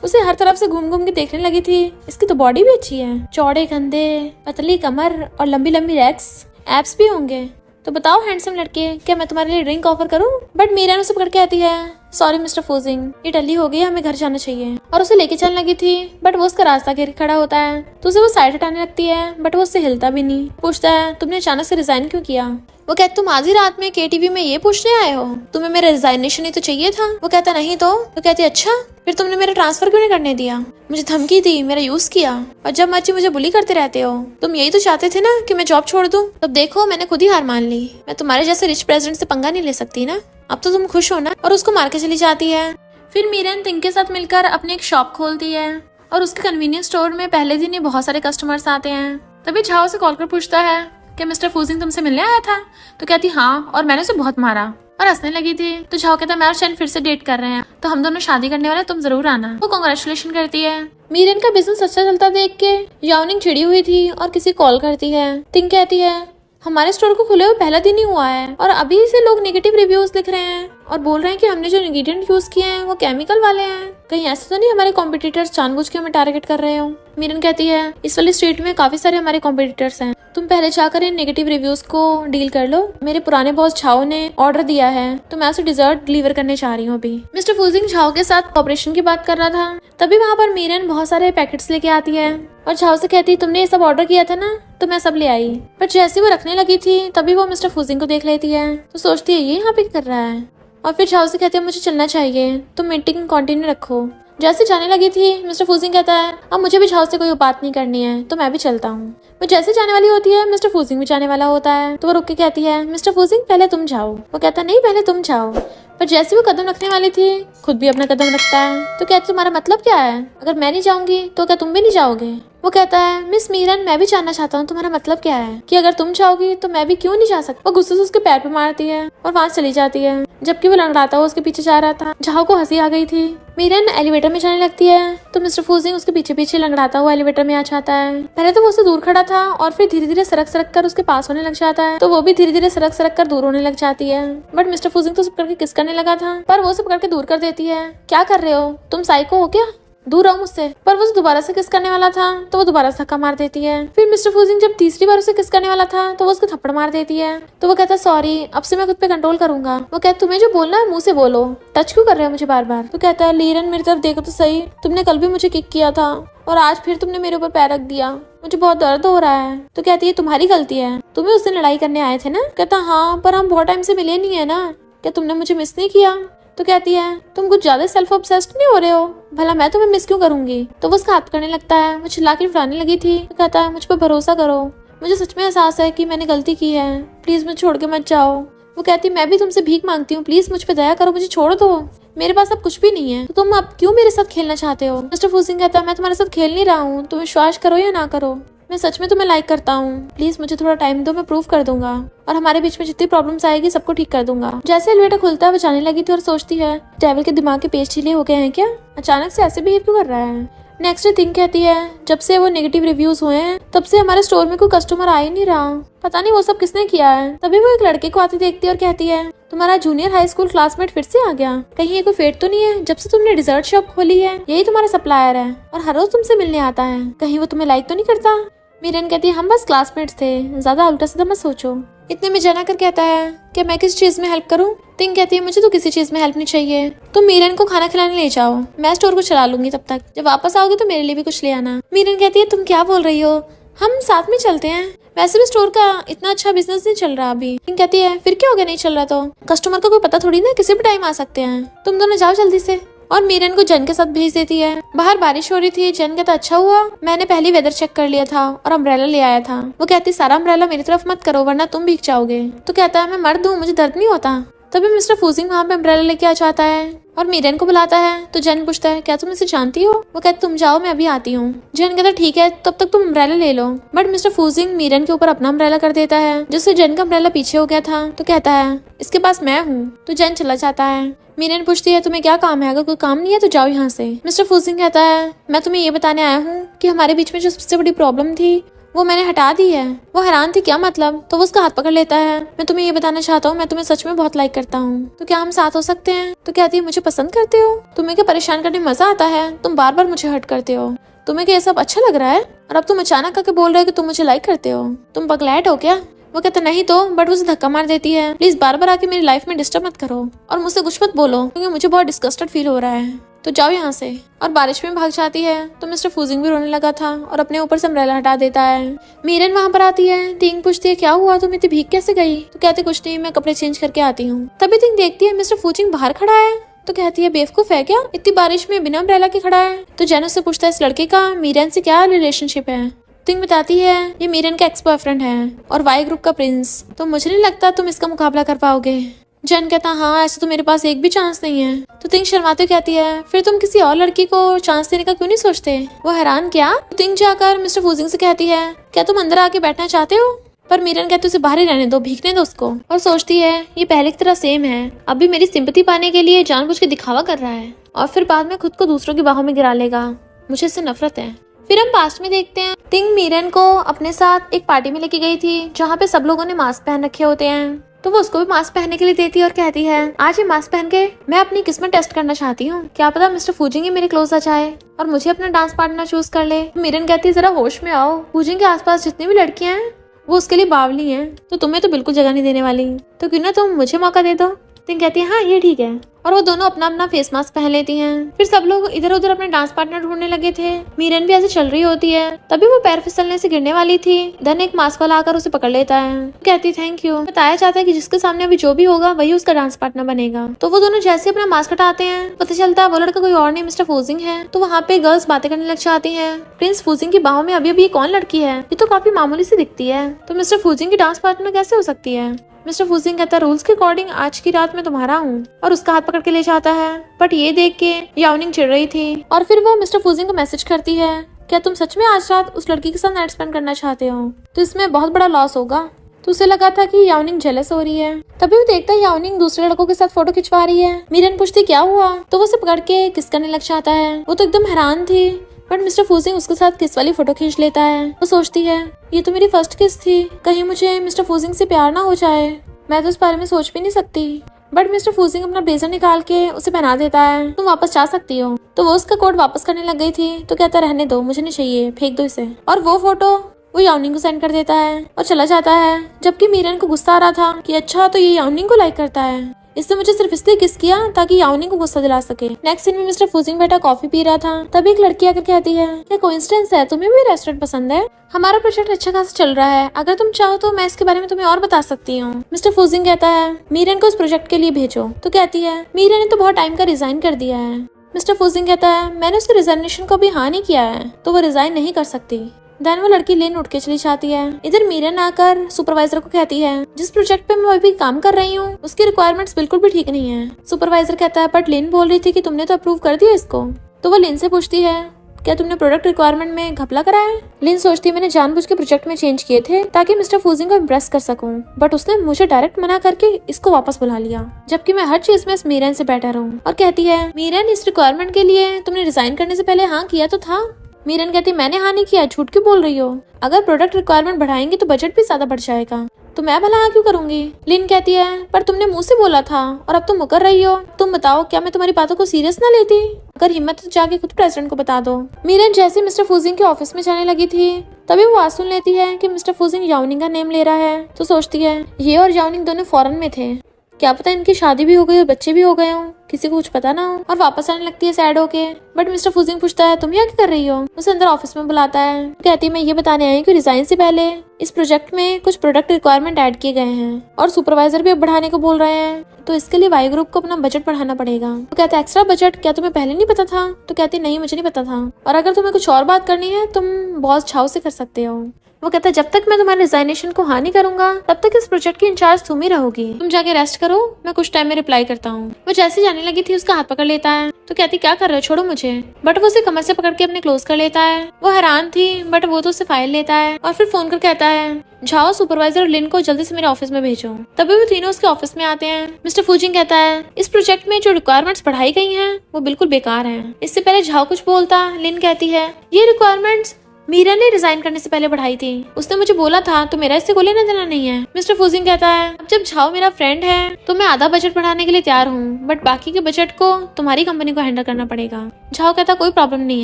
उसे हर तरफ से घूम घूम के देखने लगी थी। इसकी तो बॉडी भी अच्छी है, चौड़े कंधे, पतली कमर और लंबी लंबी लेग्स, एब्स भी होंगे। तो बताओ हैंडसम लड़के, क्या मैं तुम्हारे लिए ड्रिंक ऑफर करूं? बट मीरान उसे पकड़ के आती है, सॉरी मिस्टर फूजिंग, ये टल्ली हो गई, हमें घर जाना चाहिए। और उसे लेके चलने लगी थी, बट वो उसका रास्ता घेर खड़ा होता है। तो उसे वो साइड हटाने लगती है, बट वो उससे हिलता भी नहीं। पूछता है, तुमने अचानक से रिजाइन क्यों किया? वो कहता, तुम आधी रात में केटीवी में ये पूछने आए हो? तुम्हें मेरा रिजाइनेशन ही तो चाहिए था। वो कहता, नहीं तो कहती, अच्छा फिर तुमने मेरा ट्रांसफर क्यों नहीं करने दिया? मुझे धमकी दी, मेरा यूज किया, और जब मर्जी मुझे बुली करते रहते हो। तुम यही तो चाहते थे ना कि मैं जॉब छोड़ दूं। तब देखो मैंने खुद ही हार मान ली। मैं तुम्हारे जैसे रिच प्रेसिडेंट से पंगा नहीं ले सकती ना। अब तो तुम खुश हो ना? और उसको मार के चली जाती है। फिर मीरन तिंग के साथ मिलकर अपनी एक शॉप खोलती है और उसके कन्वीनियंस स्टोर में पहले दिन ही बहुत सारे कस्टमर्स आते हैं। तभी झाओ से कॉल कर पूछता है कि मिस्टर फूजिंग तुमसे मिलने आया था? तो कहती, हाँ, और मैंने उसे बहुत मारा। और हंसने लगी थी। तो झाओ कहता, मैं और चैन फिर से डेट कर रहे हैं, तो हम दोनों शादी करने वाले, तुम जरूर आना। वो कांग्रेचुलेशन करती है। मीरन का बिजनेस अच्छा चलता देख के याओनिंग चिड़ी हुई थी और किसी कॉल करती है। तिंग कहती है, हमारे स्टोर को खुले हुए पहला दिन ही हुआ है और अभी से लोग नेगेटिव रिव्यूज लिख रहे हैं और बोल रहे हैं कि हमने जो इंग्रेडिएंट यूज किए हैं वो केमिकल वाले हैं। कहीं ऐसा तो नहीं हमारे कॉम्पिटिटर्स जानबूझ के हमें टारगेट कर रहे हो? मीरन कहती है, इस वाली स्ट्रीट में काफी सारे हमारे कॉम्पिटिटर्स हैं, तुम पहले जाकर इन नेगेटिव रिव्यूज को डील कर लो। मेरे पुराने बॉस झाओ ने ऑर्डर दिया है, तो मैं उसे डिजर्ट डिलीवर करने जा रही हूँ अभी। मिस्टर फूजिंग झाओ के साथ ऑपरेशन की बात कर रहा था। तभी वहाँ पर मीरन बहुत सारे पैकेट्स लेके आती है और झाओ से कहती, तुमने ये सब ऑर्डर किया था ना, तो मैं सब ले आई। पर जैसे वो रखने लगी थी तभी वो मिस्टर फूजिंग को देख लेती है। तो सोचती है, ये यहाँ पे कर रहा है। और फिर झाओ से कहती है, मुझे चलना चाहिए, तुम मीटिंग कंटिन्यू रखो। जैसे जाने लगी थी मिस्टर फूजिंग कहता है, अब मुझे भी झाओ से कोई बात नहीं करनी है, तो मैं भी चलता हूँ। वो जैसे जाने वाली होती है मिस्टर फूजिंग भी जाने वाला होता है। तो वो रुक के कहती है, मिस्टर फूजिंग पहले तुम जाओ। वो कहता, नहीं पहले तुम जाओ। पर जैसे वो कदम रखने वाली थी खुद भी अपना कदम रखता है। तो कहती, तुम्हारा मतलब क्या है? अगर मैं नहीं जाऊंगी तो क्या तुम भी नहीं जाओगे? वो कहता है, मिस मीरन मैं भी जानना चाहता हूँ, तुम्हारा मतलब क्या है कि अगर तुम जाओगी तो मैं भी क्यों नहीं जा सकती? वो गुस्से से उसके पैर पे मारती है और वहां चली जाती है, जबकि वो लंगड़ाता हुआ उसके पीछे जा रहा था। झाओ को हंसी आ गई थी। मीरन एलिवेटर में जाने लगती है तो मिस्टर फूजिंग उसके पीछे पीछे लंगड़ाता हुआ एलिवेटर में आ जाता है। पहले तो वो उससे दूर खड़ा था और फिर धीरे धीरे सरक सरक कर उसके पास होने लग जाता है, तो वो भी धीरे धीरे सरक सरक कर दूर होने लग जाती है। बट मिस्टर फूजिंग तो उसे पकड़ के किस करने लगा था, पर वो उसे पकड़ के दूर कर देती है। क्या कर रहे हो तुम, साइको हो क्या? दूर रहो मुझसे। पर वो दोबारा से किस करने वाला था तो वो दोबारा से धक्का मार देती है। फिर मिस्टर फूजिंग जब तीसरी बार उसे किस करने वाला था तो वो उसको थप्पड़ मार देती है। तो वो कहता, सॉरी, अब से मैं खुद पे कंट्रोल करूंगा। वो कहता, तुम्हें जो बोलना है मुंह से बोलो, टच क्यों कर रहे हो मुझे बार बार? तो कहता है, लीरन मेरी तरफ देखो तो सही, तुमने कल भी मुझे किक किया था और आज फिर तुमने मेरे ऊपर पैर रख दिया, मुझे बहुत दर्द हो रहा है। तो कहती है, तुम्हारी गलती है, तुम्हें उससे लड़ाई करने आए थे ना? कहता, हाँ, पर हम बहुत टाइम से मिले नहीं है ना, क्या तुमने मुझे मिस नहीं किया? तो कहती है, तुम कुछ ज्यादा सेल्फ ऑब्सेस्ड नहीं हो रहे हो? भला मैं तुम्हें मिस क्यों करूंगी? तो वो उसका हाथ पकड़ने लगता है। वो चिल्ला के फुलाने लगी थी। तो कहता है, मुझ पर भरोसा करो, मुझे सच में एहसास है कि मैंने गलती की है, प्लीज मुझे छोड़ के मत जाओ। वो कहती, मैं भी तुमसे भीख मांगती हूँ, प्लीज मुझ पे दया करो, मुझे छोड़ दो, मेरे पास अब कुछ भी नहीं है, तो तुम अब क्यों मेरे साथ खेलना चाहते हो? मिस्टर फूजिंग कहता है, मैं तुम्हारे साथ खेल नहीं रहा हूँ, तुम विश्वास करो या ना करो, मैं सच में तुम्हें लाइक करता हूँ, प्लीज मुझे थोड़ा टाइम दो, मैं प्रूव कर दूंगा और हमारे बीच में जितनी प्रॉब्लम्स आएगी सबको ठीक कर दूंगा। जैसे एलिवेटर खुलता है वो जाने लगी थी और सोचती है, डेविल के दिमाग के पेच ढीले हो गए हैं क्या? अचानक से ऐसे बिहेव क्यों कर रहा है? नेक्स्ट डे थिंक कहती है, जब से वो नेगेटिव रिव्यूज हुए हैं तब से हमारे स्टोर में कोई कस्टमर आ ही नहीं रहा, पता नहीं वो सब किसने किया है। तभी वो एक लड़के को आते देखती है और कहती है, तुम्हारा जूनियर हाई स्कूल क्लासमेट फिर से आ गया, कहीं ये कोई फेट तो नहीं है? जब से तुमने डिजर्ट शॉप खोली है यही तुम्हारा सप्लायर है और हर रोज तुमसे मिलने आता है, कहीं वो तुम्हें लाइक तो नहीं करता? मीरन कहती है, हम बस क्लासमेट्स थे, ज्यादा उल्टा सीधा मत सोचो। इतने में जाना कर कहता है कि मैं किस चीज में हेल्प करूं? तिंग कहती है, मुझे तो किसी चीज में हेल्प नहीं चाहिए, तुम मीरन को खाना खिलाने ले जाओ, मैं स्टोर को चला लूंगी, तब तक जब वापस आओगे तो मेरे लिए भी कुछ ले आना। मीरन कहती है, तुम क्या बोल रही हो, हम साथ में चलते हैं, वैसे भी स्टोर का इतना अच्छा बिजनेस नहीं चल रहा अभी। तिंग कहती है, फिर क्या हो गया नहीं चल रहा तो? कस्टमर को कोई पता थोड़ी ना, किसी भी टाइम आ सकते हैं, तुम दोनों जाओ जल्दी से। और मीरन को जन के साथ भेज देती है। बाहर बारिश हो रही थी। जन कहता, अच्छा हुआ मैंने पहले वेदर चेक कर लिया था और अम्ब्रेला ले आया था। वो कहती, सारा अम्ब्रेला मेरी तरफ मत करो वरना तुम भीग जाओगे। तो कहता है, मैं मर्द हूँ, मुझे दर्द नहीं होता। तभी मिस्टर फूजिंग वहाँ पे अम्ब्रेला लेके आ जाता है और मीरन को बुलाता है। तो जन पूछता है, क्या तुम इसे जानती हो? वो कहती, तुम जाओ मैं अभी आती हूँ। जन कहता, ठीक है, तब तक तुम अम्ब्रेला ले लो। बट मिस्टर फूजिंग मीरन के ऊपर अपना अम्ब्रेला कर देता है, जिससे जन का अम्ब्रेला पीछे हो गया था। तो कहता है, इसके पास मैं हूँ। तो जन चला जाता है। मीरन पूछती है, तुम्हें क्या काम है? अगर कोई काम नहीं है तो जाओ यहाँ से। मिस्टर फूजिंग कहता है, मैं तुम्हें ये बताने आया हूँ कि हमारे बीच में जो सबसे बड़ी प्रॉब्लम थी वो मैंने हटा दी है। वो हैरान थी, क्या मतलब? तो वो उसका हाथ पकड़ लेता है। मैं तुम्हें ये बताना चाहता हूँ, मैं तुम्हें सच में बहुत लाइक करता हूँ, तो क्या हम साथ हो सकते हैं? तो कहती है, मुझे पसंद करते हो? तुम्हें क्या परेशान करने में मजा आता है? तुम बार बार मुझे हर्ट करते हो, तुम्हें क्या ये सब अच्छा लग रहा है? और अब तुम अचानक आके बोल रहे हो कि तुम मुझे लाइक करते हो, तुम पगलैट हो क्या? वो कहता नहीं तो, बट उसे धक्का मार देती है। प्लीज बार बार आके मेरी लाइफ में डिस्टर्ब मत करो और मुझसे कुछ मत बोलो, क्योंकि मुझे बहुत डिस्गस्टेड फील हो रहा है, तो जाओ यहाँ से। और बारिश में भाग जाती है। तो मिस्टर फूजिंग भी रोने लगा था और अपने ऊपर से अम्ब्रेला हटा देता है। मीरन वहाँ पर आती है। तिंग पूछती है, क्या हुआ, तुम इतनी भीग कैसे गई? तो कहती कुछ नहीं, मैं कपड़े चेंज करके आती हूँ। तभी तिंग देखती है मिस्टर फूजिंग बाहर खड़ा है। तो कहती है, बेवकूफ है क्या, इतनी बारिश में बिना अम्ब्रेला के खड़ा है? तो जैन उससे पूछता है, इस लड़के का मीरन से क्या रिलेशनशिप है? तिंग बताती है, ये मीरन का एक्स बॉयफ्रेंड है और वाई ग्रुप का प्रिंस, तो मुझे नहीं लगता तुम इसका मुकाबला कर पाओगे। जैन कहता, हाँ ऐसे तो मेरे पास एक भी चांस नहीं है। तो तिंग शर्माते कहती है, फिर तुम किसी और लड़की को चांस देने का क्यों नहीं सोचते? वो हैरान, क्या? तिंग जाकर मिस्टर फूजिंग से कहती है, क्या तुम अंदर आके बैठना चाहते हो? पर मीरन कहते उसे बाहर ही रहने दो, भीगने दो उसको। और सोचती है, ये पहले की तरह सेम है, अभी मेरी सिंपैथी पाने के लिए जानबूझ के दिखावा कर रहा है और फिर बाद में खुद को दूसरों की बाहों में गिरा लेगा। मुझे इससे नफरत है। फिर हम पास्ट में देखते हैं, तिंग मीरन को अपने साथ एक पार्टी में लेके गई थी जहाँ पे सब लोगों ने मास्क पहन रखे होते हैं। तो वो उसको भी मास्क पहनने के लिए देती है और कहती है, आज ये मास्क पहन के मैं अपनी किस्मत टेस्ट करना चाहती हूँ, क्या पता मिस्टर फूजिंग ही मेरे क्लोज आ जाए और मुझे अपना डांस पार्टनर चूज कर ले। मीरन कहती है, जरा होश में आओ, फूजिंग के आसपास जितनी भी लड़कियां हैं वो उसके लिए बावली हैं, तो तुम्हें तो बिल्कुल जगह नहीं देने वाली, तो क्यों ना तुम मुझे मौका दे दो। तिंग कहती है, हाँ ये ठीक है। और वो दोनों अपना अपना फेस मास्क पहन लेती हैं। फिर सब लोग इधर उधर अपने डांस पार्टनर ढूंढने लगे थे। मीरन भी ऐसे चल रही होती है, तभी वो पैर फिसलने से गिरने वाली थी। धन एक मास्क वाला आकर उसे पकड़ लेता है, कहती थैंक यू। बताया जाता है कि जिसके सामने अभी जो भी होगा वही उसका डांस पार्टनर बनेगा। तो वो दोनों जैसे अपना मास्क हटाते हैं, पता चलता है वो लड़का कोई और नहीं मिस्टर फूजिंग है। तो वहाँ पे गर्ल्स बातें करने लग जाती है। प्रिंस फूजिंग की बाहों में अभी अभी कौन लड़की है, ये तो काफी मामूली सी दिखती है, तो मिस्टर फूजिंग की डांस पार्टनर कैसे हो सकती है? मिस्टर फूजिंग कहता है, रूल्स के अकॉर्डिंग आज की रात में तुम्हारा हूँ, और उसका हाथ पकड़ के ले जाता है। बट ये देख के याओनिंग चिढ़ रही थी और फिर वो मिस्टर फूजिंग को मैसेज करती है, क्या तुम सच में आज रात उस लड़की के साथ नाइट स्पेंड करना चाहते हो? तो इसमें बहुत बड़ा लॉस होगा। तो उसे लगा था कि याओनिंग जेलस हो रही है। तभी वो देखता है याओनिंग दूसरे लड़कों के साथ फोटो खिंचवा रही है। मीरन पूछती, क्या हुआ? तो वो उसे पकड़ के किस करने लग जाता है। वो तो एकदम हैरान थी, बट मिस्टर फूजिंग उसके साथ किस वाली फोटो खींच लेता है। वो सोचती है, ये तो मेरी फर्स्ट किस थी, कहीं मुझे मिस्टर फूजिंग से प्यार ना हो जाए, मैं तो इस बारे में सोच भी नहीं सकती। बट मिस्टर फूजिंग अपना ब्लेजर निकाल के उसे पहना देता है, तुम वापस जा सकती हो। तो वो उसका कोट वापस करने लग गई थी, तो कहता रहने दो, मुझे नहीं चाहिए, फेंक दो इसे। और वो फोटो वो याओनिंग को सेंड कर देता है और चला जाता है। जबकि मीरन को गुस्सा आ रहा था कि अच्छा तो ये याओनिंग को लाइक करता है, इसने मुझे सिर्फ इसलिए किस किया ताकि याओनिंग को गुस्सा दिला सके। नेक्स्ट सीन में मिस्टर फूजिंग बैठा कॉफी पी रहा था। तभी एक लड़की आकर कहती है, क्या कोइंसिडेंस है, तुम्हें भी रेस्टोरेंट पसंद है? हमारा प्रोजेक्ट अच्छा खासा चल रहा है, अगर तुम चाहो तो मैं इसके बारे में तुम्हें और बता सकती हूँ। मिस्टर फूजिंग कहता है, मीरन को इस प्रोजेक्ट के लिए भेजो। तो कहती है, मीरन ने तो बहुत टाइम का रिजाइन कर दिया है। मिस्टर फूजिंग कहता है, मैंने उसके रिजाइनेशन को भी हाँ नहीं किया है, तो वो रिजाइन नहीं कर सकती। देन वो लड़की लेन उठ के चली जाती है। इधर मीरन आकर सुपरवाइजर को कहती है, जिस प्रोजेक्ट पे मैं अभी काम कर रही हूँ उसकी रिक्वायरमेंट्स बिल्कुल भी ठीक नहीं है। सुपरवाइजर कहता है, बट लिन बोल रही थी कि तुमने तो अप्रूव कर दिया इसको। तो वो लिन से पूछती है, क्या तुमने प्रोडक्ट रिक्वायरमेंट में घपला करा है? लिन सोचती है, मैंने जानबूझ के प्रोजेक्ट में चेंज किए थे ताकि मिस्टर फूजिंग को इम्प्रेस कर सकूं, बट उसने मुझे डायरेक्ट मना करके इसको वापस बुला लिया, जबकि मैं हर चीज में इस मीरन से बेटर हूँ। और कहती है, मीरन इस रिक्वायरमेंट के लिए तुमने रिजाइन करने से पहले हाँ किया तो था। मीरन कहती, मैंने हाँ नहीं किया, झूठ क्यों बोल रही हो? अगर प्रोडक्ट रिक्वायरमेंट बढ़ाएंगे तो बजट भी ज्यादा बढ़ जाएगा, तो मैं भला हाँ क्यों करूंगी? लिन कहती है, पर तुमने मुंह से बोला था और अब तुम मुकर रही हो। तुम बताओ, क्या मैं तुम्हारी बातों को सीरियस ना लेती? अगर हिम्मत तो जाके खुद प्रेसिडेंट को बता दो। मीरन जैसे मिस्टर फूजिंग के ऑफिस में जाने लगी थी, तभी वो आवाज सुन लेती है कि मिस्टर फूजिंग याओनिंग का नेम ले रहा है। तो सोचती है, ये और याओनिंग दोनों फॉरेन में थे, क्या पता इनकी शादी भी हो गई और बच्चे भी हो गए हों, किसी को कुछ पता ना हो। और वापस आने लगती है सैड होके। बट मिस्टर फूजिंग पूछता है, तुम यहाँ क्या कर रही हो? उसे अंदर ऑफिस में बुलाता है। कहती है, मैं ये बताने आई हूँ कि रिजाइन से पहले इस प्रोजेक्ट में कुछ प्रोडक्ट रिक्वायरमेंट ऐड किए गए हैं और सुपरवाइजर भी अब बढ़ाने को बोल रहे हैं, तो इसके लिए वाई ग्रुप को अपना बजट बढ़ाना पड़ेगा। तो कहता है, एक्स्ट्रा बजट, क्या तुम्हें पहले नहीं पता था? तो कहती, नहीं मुझे नहीं पता था, और अगर तुम्हें कुछ और बात करनी है तुम बॉस झाओ से कर सकते हो। वो कहता है, जब तक मैं तुम्हारे रिजाइनेशन को हाँ नहीं करूंगा तब तक इस प्रोजेक्ट की इंचार्ज तुम ही रहोगी, तुम जाके रेस्ट करो, मैं कुछ टाइम में रिप्लाई करता हूँ। वो जैसे जाने लगी थी उसका हाथ पकड़ लेता है। तो कहती, क्या कर रहे हो, छोड़ो मुझे। बट वो उसे कमर से पकड़ के अपने क्लोज कर लेता है। वो हैरान थी, बट वो तो उसे फाइल लेता है और फिर फोन कर कहता है, जाओ सुपरवाइजर और लिन को जल्दी से मेरे ऑफिस में भेजो। तभी वो तीनों उसके ऑफिस में आते हैं। मिस्टर फूजिंग कहता है, इस प्रोजेक्ट में जो रिक्वायरमेंट्स बढ़ाई गई हैं वो बिल्कुल बेकार हैं। इससे पहले झाओ कुछ बोलता, लिन कहती है, ये रिक्वायरमेंट्स मीरन ने रिजाइन करने से पहले बढ़ाई थी। उसने मुझे बोला था तो मेरा इससे कोई लेना देना नहीं है। मिस्टर फूजिंग कहता है अब जब झाओ मेरा फ्रेंड है तो मैं आधा बजट बढ़ाने के लिए तैयार हूँ, बट बाकी के बजट को तुम्हारी कंपनी को हैंडल करना पड़ेगा। झाओ कहता कोई प्रॉब्लम नहीं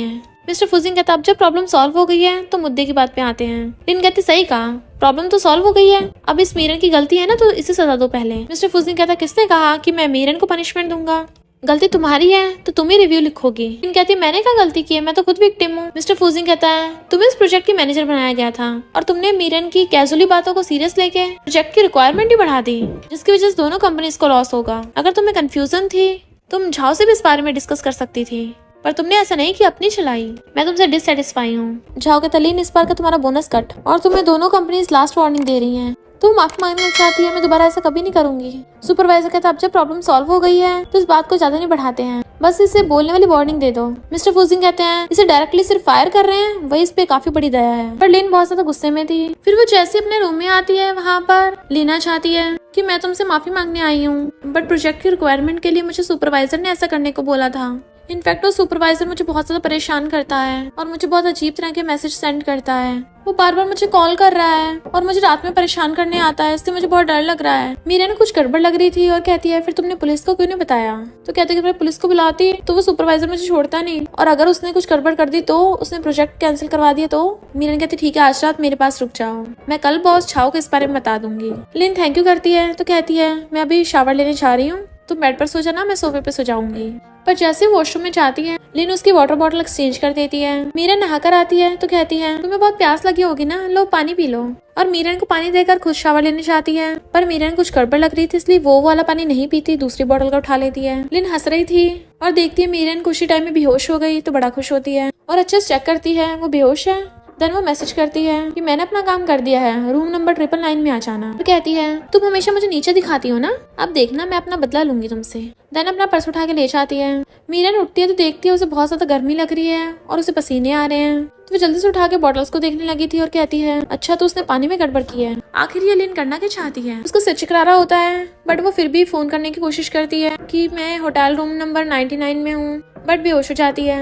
है। मिस्टर फूजिंग कहता अब जब प्रॉब्लम सॉल्व हो गई है तो मुद्दे की बात पे आते हैं। लिन कहती सही कहा, प्रॉब्लम तो सॉल्व हो गई है, अब इस मीरन की गलती है ना तो इसे सजा दो पहले। मिस्टर फूजिंग कहता किसने कहा कि मैं मीरन को पनिशमेंट दूंगा, गलती तुम्हारी है तो तुम ही रिव्यू लिखोगी। लिन कहती मैंने क्या गलती की है, मैं तो खुद विक्टिम हूँ। मिस्टर फूजिंग कहता है तुम्हें इस प्रोजेक्ट की मैनेजर बनाया गया था और तुमने मीरन की कैजुअली बातों को सीरियस लेके प्रोजेक्ट की रिक्वायरमेंट ही बढ़ा दी, जिसकी वजह से दोनों कंपनीज को लॉस होगा। अगर तुम्हें कंफ्यूजन थी तुम झाओ से भी इस बारे में डिस्कस कर सकती थी, पर तुमने ऐसा नहीं कि अपनी चलाई। मैं तुमसे डिससेटिस्फाई हूँ। झाओ कहता लीन इस बार का तुम्हारा बोनस कट, और तुम्हें दोनों कंपनीज लास्ट वार्निंग दे रही हैं। तुम माफी मांगना चाहती है, मैं दोबारा ऐसा कभी नहीं करूंगी। सुपरवाइजर कहता अब जब प्रॉब्लम सॉल्व हो गई है तो इस बात को ज्यादा नहीं बढ़ाते हैं, बस इसे बोलने वाली वार्निंग दे दो। मिस्टर फूजिंग कहते हैं इसे डायरेक्टली सिर्फ फायर कर रहे हैं, वही इस पे काफी बड़ी दया है। पर लिन बहुत ज्यादा गुस्से में थी। फिर वो जैसे अपने रूम में आती है वहाँ पर लीना चाहती है कि मैं तुमसे माफी मांगने आई हूँ, बट प्रोजेक्ट की रिक्वायरमेंट के लिए मुझे सुपरवाइजर ने ऐसा करने को बोला था। इनफैक्ट वो सुपरवाइजर मुझे बहुत ज्यादा परेशान करता है और मुझे बहुत अजीब तरह के मैसेज सेंड करता है। वो बार बार मुझे कॉल कर रहा है और मुझे रात में परेशान करने आता है, इससे मुझे बहुत डर लग रहा है। मीरा ने कुछ गड़बड़ लग रही थी और कहती है फिर तुमने पुलिस को क्यों नहीं बताया। तो कहते कि मैं पुलिस को बुलाती तो वो सुपरवाइजर मुझे छोड़ता नहीं, और अगर उसने कुछ गड़बड़ कर दी तो उसने प्रोजेक्ट कैंसिल करवा दिया तो। मीरा ने कहती ठीक है आज रात मेरे पास रुक जाओ, मैं कल बॉस झाओ को इस बारे में बता दूंगी। लिन थैंक यू करती है तो कहती है मैं अभी शावर लेने जा रही हूँ, तुम बेड पर सो जाना, मैं सोफे पे सो जाऊंगी। पर जैसे वॉशरूम में जाती है लिन उसकी वाटर बॉटल एक्सचेंज कर देती है। मीरा नहाकर आती है तो कहती है तुम्हें बहुत प्यास लगी होगी ना, लो पानी पी लो। और मीरन को पानी देकर खुद शावर लेने जाती है, पर मीरन कुछ गड़बड़ लग रही थी इसलिए वो वाला पानी नहीं पीती, दूसरी बोतल का उठा लेती है। लिन हंस रही थी और देखती है मीरन कुछ ही टाइम में बेहोश हो गई तो बड़ा खुश होती है और अच्छे से चेक करती है वो बेहोश है। देन वो मैसेज करती है कि मैंने अपना काम कर दिया है, रूम नंबर 999 में आ जाना। तो कहती है तुम हमेशा मुझे नीचे दिखाती हो ना, अब देखना मैं अपना बदला लूंगी तुमसे। देन अपना पर्स उठा के ले जाती है। मीरन उठती है तो देखती है उसे बहुत ज्यादा गर्मी लग रही है और उसे पसीने आ रहे हैं, तो वो जल्दी से उठा के बॉटल्स को देखने लगी थी और कहती है अच्छा तो उसने पानी में गड़बड़ की है। आखिर ये लिन करना क्या चाहती है, उसको सिर चकरा होता है, बट वो फिर भी फोन करने की कोशिश करती है कि मैं होटल रूम नंबर 99 में हूँ, बट बेहोश हो जाती है।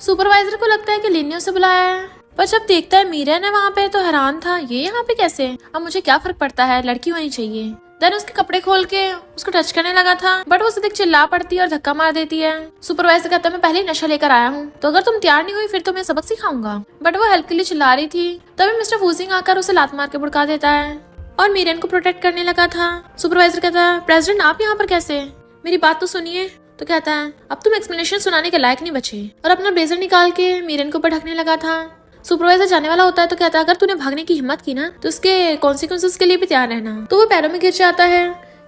सुपरवाइजर को लगता है कि लिन ने उसे बुलाया है, पर जब देखता है मीरन है वहाँ पे तो हैरान था ये यहाँ पे कैसे, अब मुझे क्या फर्क पड़ता है, लड़की होनी चाहिए। देन उसके कपड़े खोल के उसको टच करने लगा था, बट वो उसे देख चिल्ला पड़ती है और धक्का मार देती है। सुपरवाइजर कहता है मैं पहले ही नशा लेकर आया हूँ, तो अगर तुम तैयार नहीं हुई फिर तो मैं सबक सिखाऊंगा। बट वो हेल्प के लिए चिल्ला रही थी, तभी मिस्टर फूजिंग आकर उसे लात मार के भड़का देता है और मीरन को प्रोटेक्ट करने लगा था। सुपरवाइजर कहता है प्रेसिडेंट आप यहाँ पर कैसे, मेरी बात तो सुनिए। तो कहता है अब तुम एक्सप्लेनेशन सुनाने के लायक नहीं बचे, और अपना ब्लेजर निकाल के मीरन को ऊपर ढकने लगा था। सुपरवाइजर जाने वाला होता है तो कहता है अगर तूने भागने की हिम्मत की ना तो उसके कॉन्सिक्वेंसेस के लिए भी तैयार रहना। तो वो पैरों में गिर जाता है।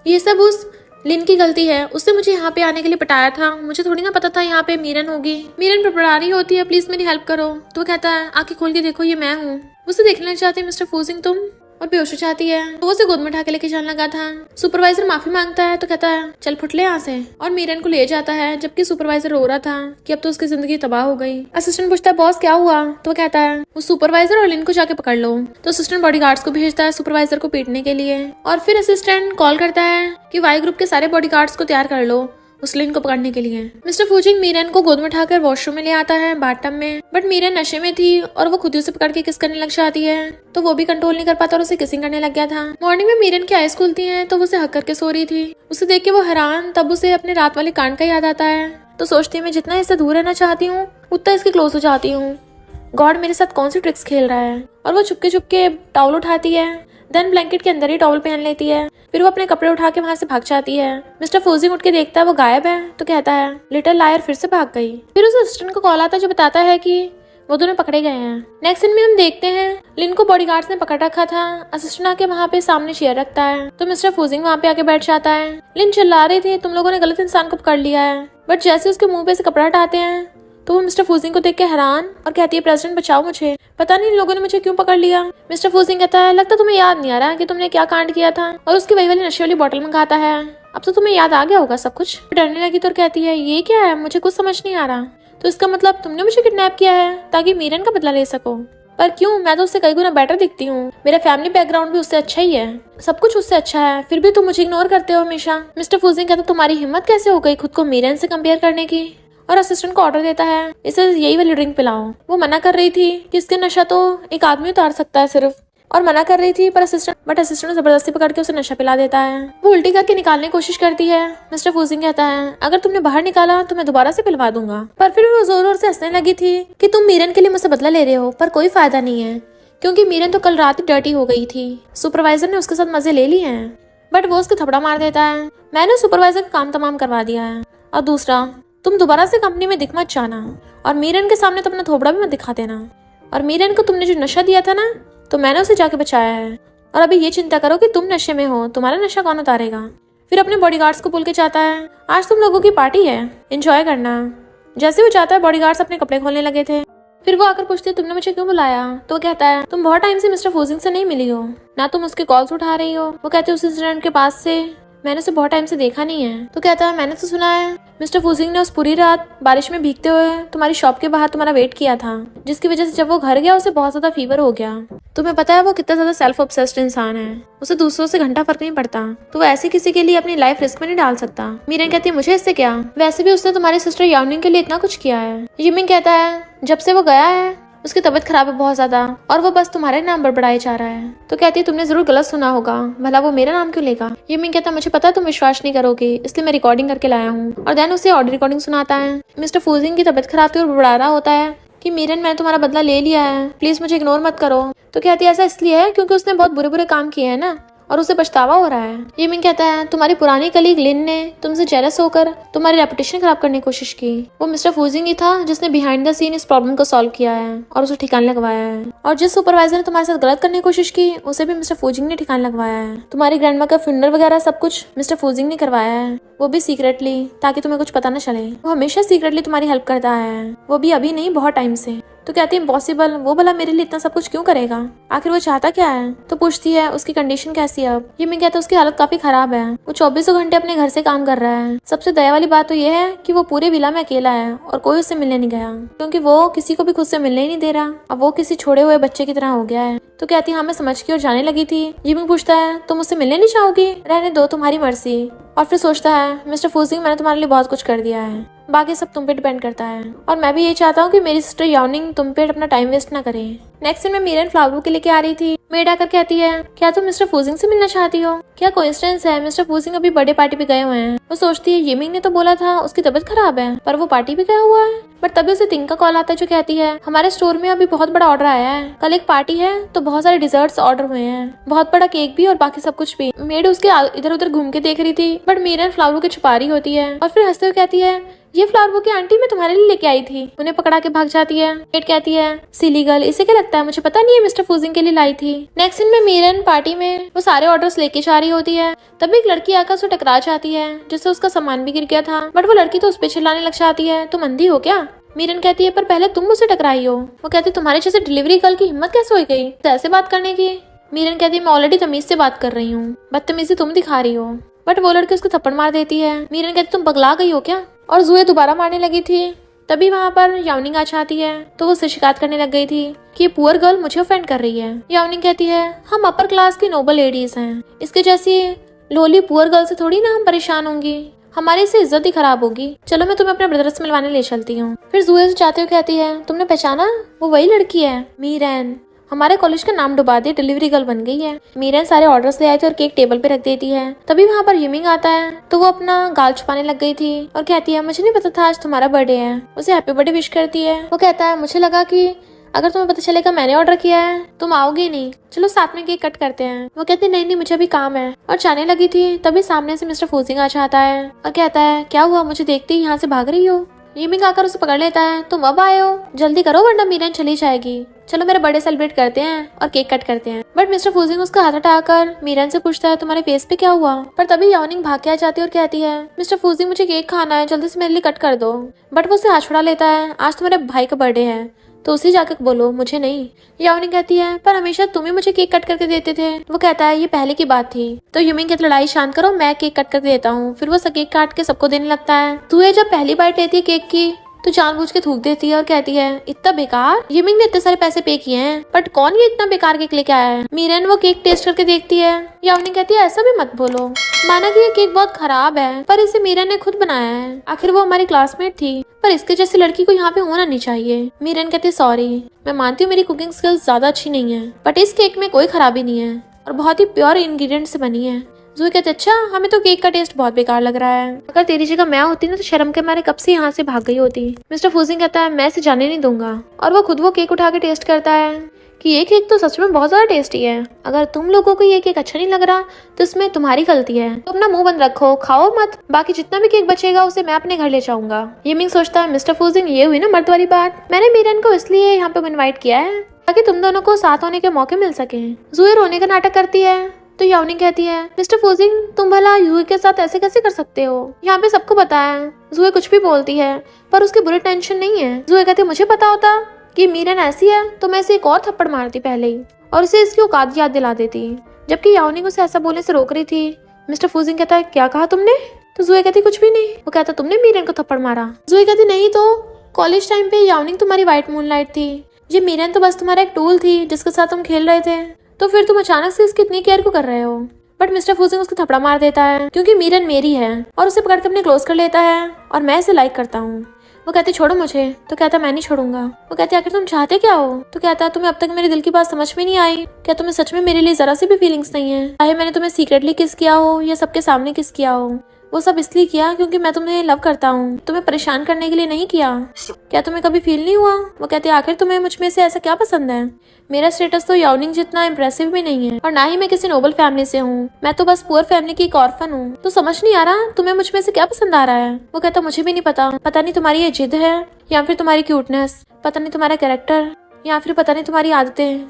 ये सब उस लिन की गलती है, उसने मुझे यहाँ पे आने के लिए पटाया था, मुझे थोड़ी ना पता था यहाँ पे मीरन होगी। मीरन बड़बड़ा रही होती है प्लीज मेरी हेल्प करो। तो वो कहता है आंखें खोल के देखो ये मैं हूँ। उसे देखने लग जाती है मिस्टर फूजिंग तुम, और बेहोश हो जाती है। तो वो उसे गोद में उठा के लेके जाने लगा था। सुपरवाइजर माफी मांगता है तो कहता है चल फुट ले यहाँ से, और मीरन को ले जाता है, जबकि सुपरवाइजर रो रहा था कि अब तो उसकी जिंदगी तबाह हो गई। असिस्टेंट पूछता है बॉस क्या हुआ, तो वो कहता है वो सुपरवाइजर और लिन को जाके पकड़ लो। तो असिस्टेंट बॉडीगार्ड्स को भेजता है सुपरवाइजर को पीटने के लिए, और फिर असिस्टेंट कॉल करता है कि वाई ग्रुप के सारे बॉडीगार्ड्स को तैयार कर लो उस लिन को पकड़ने के लिए। मिस्टर फूजिंग मीरन को गोद में उठाकर वॉशरूम में ले आता है बाथटब में, बट मीरन नशे में थी और वो खुद ही उसे पकड़ के किस करने लग जाती है, तो वो भी कंट्रोल नहीं कर पाता और उसे किसिंग करने लग गया था। मॉर्निंग में मीरन की आईज खुलती हैं तो वो उसे हक करके सो रही थी। उसे देख के वो हैरान, तब उसे अपने रात वाले कांड का याद आता है, तो सोचती है मैं जितना इससे दूर रहना चाहती हूँ उतना इसके क्लोज हो जाती हूँ। गॉड मेरे साथ कौन सी ट्रिक्स खेल रहा है। और वो चुपके चुपके टॉवल उठाती है, देन ब्लैंकेट के अंदर ही टॉवल पहन लेती है। फिर वो अपने कपड़े उठा के वहाँ से भाग जाती है। मिस्टर फूजिंग उठ के देखता है वो गायब है, तो कहता है लिटिल लायर फिर से भाग गई। फिर उस असिस्टेंट को कॉल आता है जो बताता है कि वो दोनों पकड़े गए हैं। नेक्स्ट सीन में हम देखते हैं लिन को बॉडीगार्ड्स ने पकड़ रखा था। असिस्टेंट आके वहाँ पे सामने चेयर रखता है, तो मिस्टर फूजिंग वहाँ पे आके बैठ जाता है। लिन चिल्ला रही थी तुम लोगों ने गलत इंसान को पकड़ लिया है, बट जैसे उसके मुंह पे से कपड़ा हटाते हैं तो वो मिस्टर फूजिंग को देख के हैरान और कहती है प्रेसिडेंट बचाओ मुझे, पता नहीं इन लोगों ने मुझे क्यों पकड़ लिया। मिस्टर फूजिंग कहता है लगता तुम्हें याद नहीं आ रहा कि तुमने क्या कांड किया था, और उसकी वही वाली नशे वाली बोतल मंगाता है। अब तो तुम्हें याद आ गया होगा सब कुछ। डरने लगी तो कहती है ये क्या है, मुझे कुछ समझ नहीं आ रहा। तो इसका मतलब तुमने मुझे किडनैप किया है ताकि मीरन का बदला ले सको। पर क्यों, मैं तो उससे कई गुना बेटर दिखती हूँ, मेरा फैमिली बैकग्राउंड भी उससे अच्छा ही है, सब कुछ उससे अच्छा है, फिर भी तुम मुझे इग्नोर करते हो हमेशा। मिस्टर फूजिंग कहता तुम्हारी हिम्मत कैसे हो गई खुद को मीरन से कंपेयर करने की। और असिस्टेंट को ऑर्डर देता है इसे यही वाली ड्रिंक पिलाओ। वो मना कर रही थी कि इसके नशा तो एक आदमी उतार सकता है सिर्फ, और मना कर रही थी पर असिस्टेंट जबरदस्ती पकड़ के उसे नशा पिला देता है। वो उल्टी करके निकालने की कोशिश करती है। मिस्टर फूजिंग कहता है अगर तुमने बाहर निकाला तो मैं दोबारा से पिलवा दूंगा। पर फिर वो जोर जोर से हंसने लगी थी कि तुम मीरन के लिए मुझसे बदला ले रहे हो, पर कोई फायदा नहीं है क्योंकि मीरन तो कल रात ही डर्टी हो गई थी। सुपरवाइजर ने उसके साथ मजे ले लिए हैं, बट वो उसके थपड़ा मार देता है। मैंने सुपरवाइजर का काम तमाम करवा दिया है। और दूसरा, तुम दोबारा से कंपनी में दिख मत जाना और मीरन के सामने तो अपना थोबड़ा भी मत दिखा देना। और मीरन को तुमने जो नशा दिया था ना, तो मैंने उसे जाके बचाया है। और अभी ये चिंता करो कि तुम नशे में हो, तुम्हारा नशा कौन उतारेगा। फिर अपने बॉडीगार्ड्स को बोल के चाहता है आज तुम लोगों की पार्टी है, एंजॉय करना। जैसे वो चाहता है बॉडीगार्ड्स अपने कपड़े खोलने लगे थे। फिर वो आकर पूछती है तुमने मुझे क्यों बुलाया। तो वो कहता है तुम बहुत टाइम से मिस्टर फूजिंग से नहीं मिली हो, ना तुम उसके कॉल्स उठा रही हो। वो कहते उस इंसिडेंट के पास से मैंने उसे बहुत टाइम से देखा नहीं है। तो कहता है मैंने तो सुना है मिस्टर फूजिंग ने उस पूरी रात बारिश में भीगते हुए तुम्हारी शॉप के बाहर तुम्हारा वेट किया था, जिसकी वजह से जब वो घर गया उसे बहुत ज्यादा फीवर हो गया। तुम्हें पता है वो कितना ज्यादा सेल्फ ऑब्सेस्ड इंसान है, उसे दूसरों से घंटा फर्क नहीं पड़ता, तो वो ऐसे किसी के लिए अपनी लाइफ रिस्क में नहीं डाल सकता। मीरन कहती है मुझे इससे क्या, वैसे भी उसने तुम्हारी सिस्टर याओनिंग के लिए इतना कुछ किया है। यिमिंग कहता है जब से वो गया है उसकी तबीयत खराब है बहुत ज्यादा और वो बस तुम्हारे नाम बड़बड़ाए जा रहा है। तो कहती है तुमने जरूर गलत सुना होगा, भला वो मेरा नाम क्यों लेगा। यिमिंग कहता है मुझे पता है तुम विश्वास नहीं करोगे, इसलिए मैं रिकॉर्डिंग करके लाया हूँ। और देन उसे ऑडियो रिकॉर्डिंग सुनाता है। मिस्टर फूजिंग की तबीयत खराब थी और बड़बड़ा रहा होता है कि मीरन मैंने तुम्हारा बदला ले लिया है, प्लीज मुझे इग्नोर मत करो। तो कहती है ऐसा इसलिए है क्योंकि उसने बहुत बुरे बुरे काम किए हैं ना, और उसे पछतावा हो रहा है। यिमिंग कहता है तुम्हारी पुरानी कलीग लिन ने तुमसे जेलस होकर तुम्हारी रेपुटेशन खराब करने की कोशिश की। वो मिस्टर फूजिंग ही था जिसने बिहाइंड द सीन इस प्रॉब्लम को सॉल्व किया है और उसे ठिकाने लगवाया है। और जिस सुपरवाइजर ने तुम्हारे साथ गलत करने की कोशिश की उसे भी मिस्टर फूजिंग ने ठिकाने लगवाया है। तुम्हारी ग्रैंडमा का फ्यूनरल वगैरह सब कुछ मिस्टर फूजिंग ने करवाया है, वो भी सीक्रेटली, ताकि तुम्हें कुछ पता न चले। वो हमेशा सीक्रेटली तुम्हारी हेल्प करता है, वो भी अभी नहीं बहुत टाइम से। तो कहती है इम्पॉसिबल, वो भला मेरे लिए इतना सब कुछ क्यों करेगा, आखिर वो चाहता क्या है। तो पूछती है उसकी कंडीशन कैसी है अब। ये मैं कहता है उसकी हालत काफी खराब है, वो 24 घंटे अपने घर से काम कर रहा है। सबसे दया वाली बात तो ये है कि वो पूरे विला में अकेला है और कोई उससे मिलने नहीं गया, क्योंकि वो किसी को भी खुद से मिलने ही नहीं दे रहा। अब वो किसी छोड़े हुए बच्चे की तरह हो गया है। तो कहती है हाँ मैं समझ के और जाने लगी थी। यिमिंग पूछता है तुम मुझसे मिलने नहीं चाहोगी, रहने दो तुम्हारी मर्जी। और फिर सोचता है मिस्टर फूजिंग मैंने तुम्हारे लिए बहुत कुछ कर दिया है, बाकी सब तुम पे डिपेंड करता है, और मैं भी ये चाहता हूँ कि मेरी सिस्टर याओनिंग तुम पे अपना टाइम वेस्ट ना करे। नेक्स्ट दिन में मीरन फ्लावर के लेके आ रही थी। मेड आकर कहती है क्या तुम मिस्टर फूजिंग से मिलना चाहती हो। क्या कोइंसिडेंस है, मिस्टर फूजिंग अभी बर्थडे पार्टी पे गए हुए हैं। वो सोचती है यिमिंग ने तो बोला था उसकी तबीयत खराब है, पर वो पार्टी पे गया हुआ है। बट तभी उसे तिंग का कॉल आता है जो कहती है हमारे स्टोर में अभी बहुत बड़ा ऑर्डर आया है, कल एक पार्टी है तो बहुत सारे डिजर्ट्स ऑर्डर हुए हैं, बहुत बड़ा केक भी और बाकी सब कुछ भी। मेड उसके इधर उधर घूम के देख रही थी, बट मीरन फ्लावर के छुपा रही होती है और फिर हंसते हुए कहती है ये फ्लावर की आंटी मैं तुम्हारे लिए लेके आई थी। उन्हें पकड़ा के भाग जाती है। मेड कहती है सिली गर्ल, इसे क्या लगता है, मुझे पता नहीं है मिस्टर फूजिंग के लिए लाई थी। नेक्स्ट दिन में मीरन पार्टी में वो सारे ऑर्डर्स लेके जा रही होती है, तभी एक लड़की आकर उसे टकरा जाती है जिससे उसका सामान भी गिर गया था। बट वो लड़की तो उस पे चिल्लाने लग जाती है तुम अंधी हो क्या। मीरन कहती है पर पहले तुम मुझसे टकराई हो। वो कहती है तुम्हारे जैसे डिलीवरी गर्ल की हिम्मत कैसे हो गई तो ऐसे बात करने की। मीरन कहती है मैं ऑलरेडी तमीज से बात कर रही हूँ, बदतमीजी तुम दिखा रही हो। बट वो लड़की उसको थप्पड़ मार देती है। मीरन कहती तुम पगला गई हो क्या, और जुए दोबारा मारने लगी थी। तभी वहाँ पर याओनिंग आ जाती है, तो वो उससे शिकायत करने लग गई थी कि ये पुअर गर्ल मुझे ऑफेंड कर रही है। याओनिंग कहती है हम अपर क्लास की नोबल लेडीज हैं, इसके जैसी लोली पुअर गर्ल से थोड़ी ना हम परेशान होंगी, हमारी से इज्जत ही खराब होगी। चलो मैं तुम्हें अपने ब्रदर से मिलवाने ले चलती हूँ। फिर जुए से जाते हुए कहती है तुमने पहचाना, वो वही लड़की है मीरन, हमारे कॉलेज का नाम डुबा दिया, डिलीवरी गर्ल बन गई है। मीरन सारे ऑर्डर्स ले आई थी और केक टेबल पे रख देती है। तभी वहाँ पर यिमिंग आता है, तो वो अपना गाल छुपाने लग गई थी और कहती है मुझे नहीं पता था आज तुम्हारा बर्थडे है। उसे हैप्पी बर्थडे विश करती है। वो कहता है मुझे लगा कि अगर तुम्हें पता चलेगा मैंने ऑर्डर किया है तुम आओगे नहीं, चलो साथ में केक कट करते हैं। वो कहती है नहीं मुझे अभी काम है, और जाने लगी थी तभी सामने से मिस्टर फूजिंग आ जाता है और कहता है क्या हुआ, मुझे देखते ही यहाँ से भाग रही हो। यिमिंग आकर उसे पकड़ लेता है तुम अब आए हो, जल्दी करो वरना मीरन चली जाएगी, चलो मेरा बर्थडे सेलिब्रेट करते हैं और केक कट करते हैं। बट मिस्टर फूजिंग उसका हाथ हटाकर मीरन से पूछता है तुम्हारे फेस पे क्या हुआ। पर तभी याओनिंग भाग के आ जाती है और कहती है मिस्टर फूजिंग मुझे केक खाना है, जल्दी से मेरे लिए कट कर दो। बट वो उसे हाथ छुड़ा लेता है, आज तुम्हारे भाई का बर्थडे है तो उसी जाकर बोलो, मुझे नहीं। याओनिंग कहती है पर हमेशा तुम ही मुझे केक कट करके देते थे। वो कहता है ये पहले की बात थी। तो यिमिंग कहती लड़ाई शांत करो, मैं केक कट करके देता हूँ। फिर वो केक काट के सबको देने लगता है। तुए जब पहली बाइट लेती है केक की तो जानबूझ के थूक देती है और कहती है इतना बेकार। यमिंग ने इतने सारे पैसे पे किए हैं बट कौन ये इतना बेकार केक लेके आया है। मीरन वो केक टेस्ट करके देखती है। याओनिंग कहती है ऐसा भी मत बोलो, माना कि ये केक बहुत खराब है पर इसे मीरन ने खुद बनाया है, आखिर वो हमारी क्लासमेट थी, पर इसके जैसी लड़की को यहाँ पे होना नहीं चाहिए। मीरन कहती है सॉरी, मैं मानती हूँ मेरी कुकिंग स्किल्स ज्यादा अच्छी नहीं है बट इस केक में कोई खराबी नहीं है और बहुत ही प्योर इंग्रेडिएंट से बनी है। जूही कहते अच्छा हमें तो केक का टेस्ट बहुत बेकार लग रहा है, अगर तेरी जगह मैं होती ना तो शर्म के मारे कब से यहाँ से भाग गई होती। मिस्टर फूजिंग कहता है मैं इसे जाने नहीं दूंगा और वो खुद वो केक उठा के टेस्ट करता है कि ये केक तो सच में बहुत ज्यादा टेस्टी है। अगर तुम लोगों को ये केक अच्छा नहीं लग रहा तो इसमें तुम्हारी गलती है, तो अपना मुंह बंद रखो, खाओ मत, बाकी जितना भी केक बचेगा उसे मैं अपने घर ले जाऊंगा। यमिंग सोचता है मिस्टर फूजिंग ये हुई ना मर्द वाली बात, मैंने मीरन को इसलिए यहाँ पे इन्वाइट किया है ताकि तुम दोनों को साथ होने के मौके मिल सके। जूही रोने का नाटक करती है तो याओनिंग कहती है मिस्टर फूजिंग तुम भला जूही के साथ ऐसे कैसे कर सकते हो, यहाँ पे सबको पता है। जूही कुछ भी बोलती है पर उसकी बुरी टेंशन नहीं है। जूही कहती है मुझे पता होता कि मीरन ऐसी है तो मैं इसे एक और थप्पड़ मारती पहले ही और इसे इसकी औकात याद दिला देती, जबकि याओनिंग उसे ऐसा बोलने से रोक रही थी। मिस्टर फूजिंग कहता है क्या कहा तुमने, तो जूही कहती कुछ भी नहीं। वो कहता तुमने मीरन को थप्पड़ मारा। जूही कहती नहीं तो कॉलेज टाइम पे याओनिंग तुम्हारी व्हाइट मूनलाइट थी, ये मीरन तो बस तुम्हारा एक टूल थी जिसके साथ तुम खेल रहे थे, तो फिर तुम अचानक से इसकी इतनी केयर क्यों कर रहे हो। बट मिस्टर फूजिंग उसको थपड़ा मार देता है क्योंकि मीरन मेरी है और उसे पकड़ के अपने क्लोज कर लेता है और मैं इसे लाइक करता हूँ। वो कहती छोड़ो मुझे, तो कहता मैं नहीं छोड़ूंगा। वो कहती आखिर तुम चाहते क्या हो, तो कहता तुम्हें अब तक मेरे दिल की बात समझ में नहीं आई, क्या तुम्हें सच में मेरे लिए जरा सी भी फीलिंग्स नहीं है, चाहे मैंने तुम्हें सीक्रेटली किस किया हो या सबके सामने किस किया हो, वो सब इसलिए किया क्योंकि मैं तुम्हें लव करता हूँ, तुम्हें परेशान करने के लिए नहीं किया। क्या तुम्हें कभी फील नहीं हुआ। वो कहती है आखिर तुम्हें मुझ में से ऐसा क्या पसंद है, मेरा स्टेटस तो याओनिंग जितना इम्प्रेसिव भी नहीं है और ना ही मैं किसी नोबल फैमिली से हूँ, मैं तो बस पुअर फैमिली की एक ऑर्फन हूँ, तो समझ नहीं आ रहा तुम्हें मुझ में से क्या पसंद आ रहा है। वो कहता मुझे भी नहीं पता, पता नहीं तुम्हारी ये जिद है या फिर तुम्हारी क्यूटनेस, पता नहीं तुम्हारा कैरेक्टर या फिर पता नहीं तुम्हारी आदतें,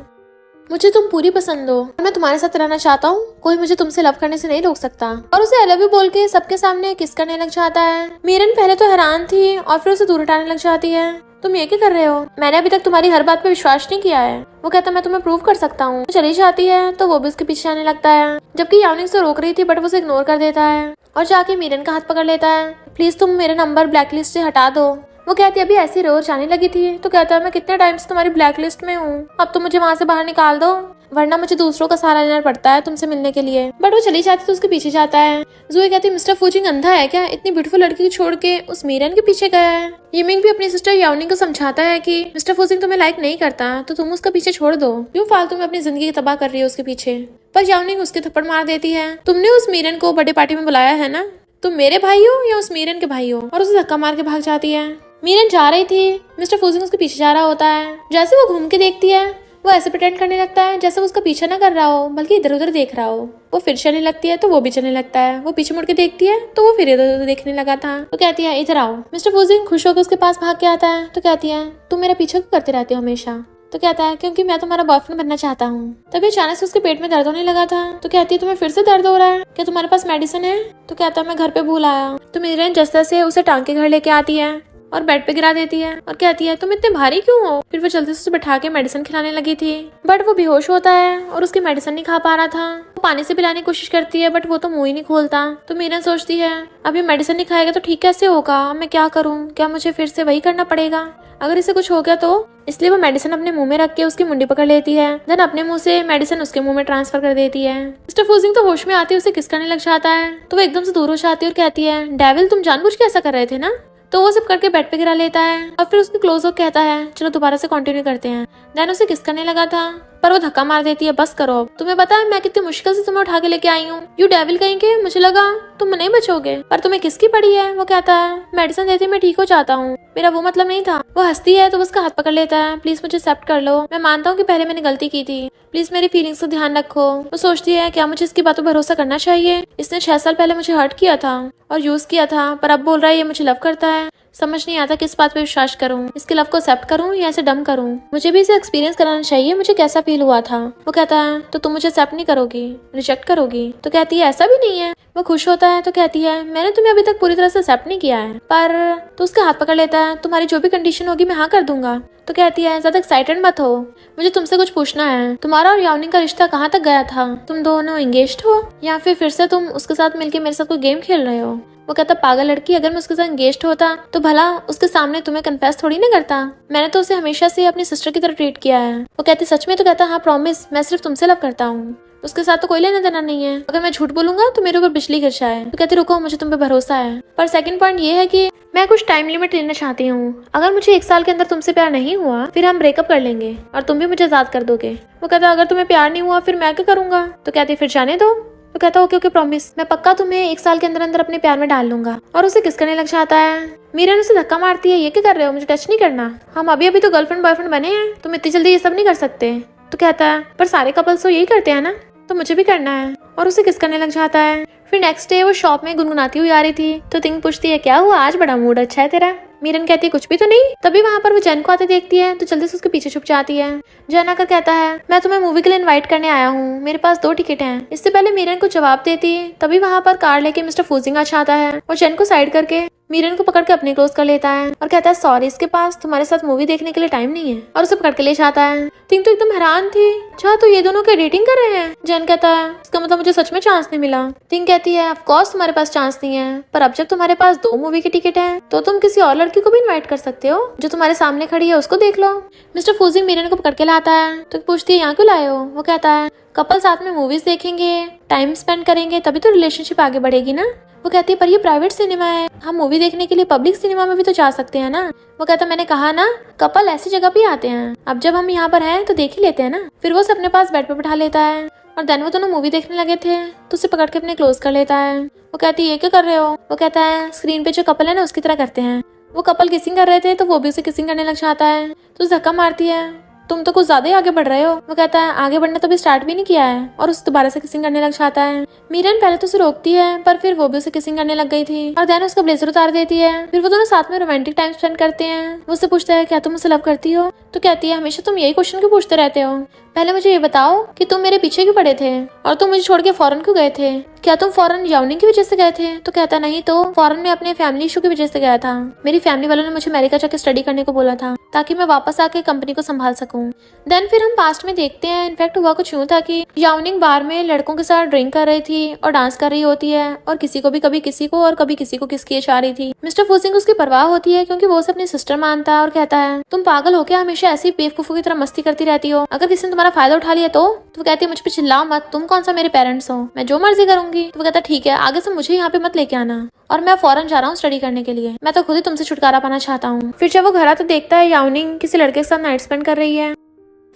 मुझे तुम पूरी पसंद हो और मैं तुम्हारे साथ रहना चाहता हूँ, कोई मुझे तुमसे लव करने से नहीं रोक सकता। और उसे आई लव यू बोल के सबके सामने किस करने लग जाता है। मीरन पहले तो हैरान थी और फिर उसे दूर हटाने लग जाती है। तुम ये क्या कर रहे हो, मैंने अभी तक तुम्हारी हर बात पे विश्वास नहीं किया है। वो कहता मैं तुम्हें प्रूव कर सकता हूँ। चली जाती है तो वो भी उसके पीछे आने लगता है, जबकि याओनिंग से रोक रही थी बट वो उसे इग्नोर कर देता है और जाके मीरन का हाथ पकड़ लेता है। प्लीज तुम मेरे नंबर ब्लैकलिस्ट से हटा दो। वो कहती अभी ऐसी रोज जाने लगी थी, तो कहता है मैं कितने टाइम से तुम्हारी ब्लैक लिस्ट में हूँ, अब तो मुझे वहाँ से बाहर निकाल दो वरना मुझे दूसरों का सहारा लेना पड़ता है तुमसे मिलने के लिए। बट वो चली जाती तो उसके पीछे जाता है। जूही कहती मिस्टर फूजिंग अंधा है क्या, इतनी ब्यूटीफुल लड़की को छोड़ के उस मीरन के पीछे गया है। यमिंग भी अपनी सिस्टर याओनिंग को समझाता है कि मिस्टर फूजिंग तुम्हें लाइक नहीं करता तो तुम उसका पीछे छोड़ दो, क्यों फालतू में अपनी जिंदगी तबाह कर रही हो उसके पीछे। पर याओनिंग उसके थप्पड़ मार देती है। तुमने उस मीरन को बर्थडे पार्टी में बुलाया है ना, तुम मेरे भाई हो या उस मीरन के भाई हो, और उसे धक्का मार के भाग जाती है। मीरन जा रही थी, मिस्टर फूजिंग उसके पीछे जा रहा होता है। जैसे वो घूम के देखती है वो ऐसे प्रिटेंड करने लगता है जैसे वो उसका पीछा ना कर रहा हो बल्कि इधर उधर देख रहा हो। वो फिर चलने लगती है तो वो भी चलने लगता है। वो पीछे मुड़ के देखती है तो वो फिर इधर उधर देखने लगा था। वो कहती है इधर आओ। मिस्टर फूजिंग खुश होकर उसके पास भाग के आता है तो कहती है तुम मेरा पीछा क्यों करते रहते हो हमेशा। तो कहता है क्योंकि मैं तुम्हारा बॉयफ्रेंड बनना चाहता हूँ। तभी अचानक से उसके पेट में दर्द होने लगा था। तो कहती है तुम्हें फिर से दर्द हो रहा है, क्या तुम्हारे पास मेडिसिन है। तो कहता है मैं घर पे भूल आया। तो मीरन जस्ता से उसे टांग के घर लेके आती है और बेड पे गिरा देती है और कहती है तुम इतने भारी क्यों हो। फिर वो जल्दी से उसे बैठा के मेडिसिन खिलाने लगी थी बट वो बेहोश होता है और उसकी मेडिसिन नहीं खा पा रहा था। वो पानी से पिलाने की कोशिश करती है बट वो तो मुंह ही नहीं खोलता। तो मीरन सोचती है अब ये मेडिसिन नहीं खाएगा तो ठीक कैसे होगा, मैं क्या करूँ, क्या मुझे फिर से वही करना पड़ेगा, अगर इसे कुछ हो गया तो। इसलिए वो मेडिसिन अपने मुंह में रख के उसकी मुंडी पकड़ लेती है, देन अपने मुंह से मेडिसिन उसके मुंह में ट्रांसफर कर देती है। मिस्टर फूजिंग तो होश में आते उसे किस करने लग जाता है तो वो एकदम से दूर हो जाती है और कहती है डेविल तुम जानबूझ के ऐसा कर रहे थे ना। तो वो सब करके बेड पे गिरा लेता है और फिर उसके क्लोज होकर कहता है चलो दोबारा से कंटिन्यू करते हैं। देन उसे किस करने लगा था पर वो धक्का मार देती है बस करो अब, तुम्हें पता है मैं कितनी मुश्किल से तुम्हें उठा के लेके आई हूँ, यू डेविल कहेंगे, मुझे लगा तुम नहीं बचोगे पर तुम्हें किसकी पड़ी है। वो कहता है मेडिसिन देती मैं ठीक हो जाता हूँ, मेरा वो मतलब नहीं था। वो हंसती है तो उसका हाथ पकड़ लेता है, प्लीज मुझे एक्सेप्ट कर लो, मैं मानता हूँ कि पहले मैंने गलती की थी, प्लीज मेरी फीलिंग्स को ध्यान रखो। वो सोचती है क्या मुझे इसकी बातों पर भरोसा करना चाहिए, इसने 6 साल पहले मुझे हर्ट किया था और यूज किया था पर अब बोल रहा है ये मुझे लव करता है। समझ नहीं आता किस बात पे विश्वास करूं, इसके लव को एक्सेप्ट करूं या इसे डम करूं, मुझे भी इसे एक्सपीरियंस कराना चाहिए मुझे कैसा फील हुआ था। वो कहता है तो तुम मुझे एक्सेप्ट नहीं करोगी, रिजेक्ट करोगी। तो कहती है ऐसा भी नहीं है। वो खुश होता है तो कहती है मैंने तुम्हें अभी तक पूरी तरह से एक्सेप्ट नहीं किया है पर। तो उसके हाथ पकड़ लेता है तुम्हारी जो भी कंडीशन होगी मैं हाँ कर दूंगा। तो कहती है ज्यादा एक्साइटेड मत हो, मुझे तुमसे कुछ पूछना है, तुम्हारा और याओनिंग का रिश्ता कहाँ तक गया था, तुम दोनों एंगेज्ड हो या फिर से तुम उसके साथ मिलके मेरे साथ कोई गेम खेल रहे हो। वो कहता पागल लड़की, अगर मैं उसके साथ एंगेज्ड होता तो भला उसके सामने तुम्हें कन्फेस थोड़ी ना करता। मैंने तो उसे हमेशा से अपनी सिस्टर की तरह ट्रीट किया है। वो कहती सच में? तो कहता हाँ प्रॉमिस, मैं सिर्फ तुमसे लव करता हूँ, उसके साथ तो कोई लेना देना नहीं है। अगर मैं झूठ बोलूंगा तो मेरे ऊपर बिजली गिर जाए। तो कहती रुको, मुझे तुम पे भरोसा है, पर सेकंड पॉइंट ये है कि मैं कुछ टाइम लिमिट लेना चाहती हूँ। अगर मुझे 1 साल के अंदर तुमसे प्यार नहीं हुआ फिर हम ब्रेकअप कर लेंगे और तुम भी मुझे आजाद कर दोगे। वो कहता अगर तुम्हें प्यार नहीं हुआ फिर मैं क्या करूंगा? तो कहती फिर जाने दो। तो कहता ओके ओके प्रॉमिस, मैं पक्का तुम्हें 1 साल के अंदर अंदर अपने प्यार में डाल लूंगा। और उसे किस करने लग जाता है। मीरन उसे धक्का मारती है, ये क्या कर रहे हो, मुझे टच नहीं करना, हम अभी अभी तो गर्लफ्रेंड बॉयफ्रेंड बने हैं, तुम इतनी जल्दी ये सब नहीं कर सकते। तो कहता है पर सारे कपल्स तो यही करते हैं ना, तो मुझे भी करना है। और उसे किस करने लग जाता है। फिर नेक्स्ट डे वो शॉप में गुनगुनाती हुई आ रही थी तो तिंग पूछती है क्या हुआ, आज बड़ा मूड अच्छा है तेरा। मीरन कहती है कुछ भी तो नहीं। तभी वहाँ पर वो जैन को आते देखती है तो जल्दी से उसके पीछे छुप जाती है। जैन आकर कहता है मैं तुम्हें मूवी के लिए इनवाइट करने आया हूँ, मेरे पास 2 टिकट हैं। इससे पहले मीरन को जवाब देती तभी वहाँ पर कार लेके मिस्टर फूजिंग आ जाता है और जैन को साइड करके मीरन को पकड़ के अपने क्लोज कर लेता है और कहता है सॉरी, इसके पास तुम्हारे साथ मूवी देखने के लिए टाइम नहीं है, और उसे पकड़ के ले जाता है। तिंग तो एकदम हैरान थी, अच्छा तो ये दोनों क्या डेटिंग कर रहे हैं। जैन कहता है इसका मतलब मुझे सच में चांस नहीं मिला। तिंग कहती है ऑफ कोर्स तुम्हारे पास चांस नहीं है, पर अब जब तुम्हारे पास 2 मूवी की टिकट है तो तुम किसी और लड़की को भी इन्वाइट कर सकते हो, जो तुम्हारे सामने खड़ी है उसको देख लो। मिस्टर फूजिंग मीरन को पकड़ के लाता है तो पूछती है यहाँ क्यों लाए हो। वो कहता है कपल साथ में मूवीज देखेंगे, टाइम स्पेंड करेंगे, तभी तो रिलेशनशिप आगे बढ़ेगी ना। वो कहती है पर ये प्राइवेट सिनेमा है, हम मूवी देखने के लिए पब्लिक सिनेमा में भी तो जा सकते हैं ना। वो कहता मैंने कहा ना कपल ऐसी जगह पे आते हैं, अब जब हम यहाँ पर हैं तो देख ही लेते हैं ना। फिर वो उसे अपने पास बेड पे बिठा लेता है और देन वो दोनों मूवी देखने लगे थे तो उसे पकड़ के अपने क्लोज कर लेता है। वो कहती है ये क्या कर रहे हो। वो कहता है स्क्रीन पे जो कपल है ना उसकी तरह करते हैं। वो कपल किसिंग कर रहे थे तो वो भी उसे किसिंग करने लग जाता है तो उसे धक्का मारती है, तुम तो कुछ ज्यादा ही आगे बढ़ रहे हो। वो कहता है आगे बढ़ना तो भी स्टार्ट भी नहीं किया है, और उसे दोबारा से किसिंग करने लग जाता है। मीरन पहले तो उसे रोकती है पर फिर वो भी उसे किसिंग करने लग गई थी और देन उसका ब्लेजर उतार देती है। फिर वो दोनों साथ में रोमांटिक टाइम स्पेंड करते हैं। वो उससे पूछता है क्या तुम उसे लव करती हो। तो कहती है हमेशा तुम यही क्वेश्चन क्यों पूछते रहते हो, पहले मुझे ये बताओ कि तुम मेरे पीछे क्यों पड़े थे और तुम मुझे छोड़ के फॉरेन क्यों गए थे, क्या तुम फॉरेन याओनिंग की वजह से गए थे। तो कहता नहीं, तो फॉरेन में अपने फैमिली इशू की वजह से गया था। मेरी फैमिली वालों ने मुझे अमेरिका जाकर स्टडी करने को बोला था ताकि मैं वापस आके कंपनी को संभाल सकूं। देन फिर हम पास्ट में देखते हैं, इनफैक्ट हुआ कुछ यूं था कि याओनिंग बार में लड़कों के साथ ड्रिंक कर रही थी और डांस कर रही होती है और किसी को भी कभी किसी को और कभी किसी को किस किए जा रही थी। मिस्टर फूजिंग उसकी परवाह होती है क्योंकि वो उसे अपनी सिस्टर मानता है और कहता है तुम पागल हो क्या, हमेशा ऐसी बेवकूफों की तरह मस्ती करती रहती हो, अगर किसी ने तुम्हारा फायदा उठा लिया तो वो कहती है मुझ पे चिल्लाओ मत, तुम कौन सा मेरे पेरेंट्स हो, मैं जो मर्जी करूंगी। तो वो कहता ठीक है, आगे से मुझे यहाँ पे मत लेके आना और मैं फॉरेन जा रहा हूँ स्टडी करने के लिए, मैं तो खुद ही तुमसे छुटकारा पाना चाहता हूँ। फिर जब वो घर आता देखता है याओनिंग किसी लड़के के साथ नाइट स्पेंड कर रही है।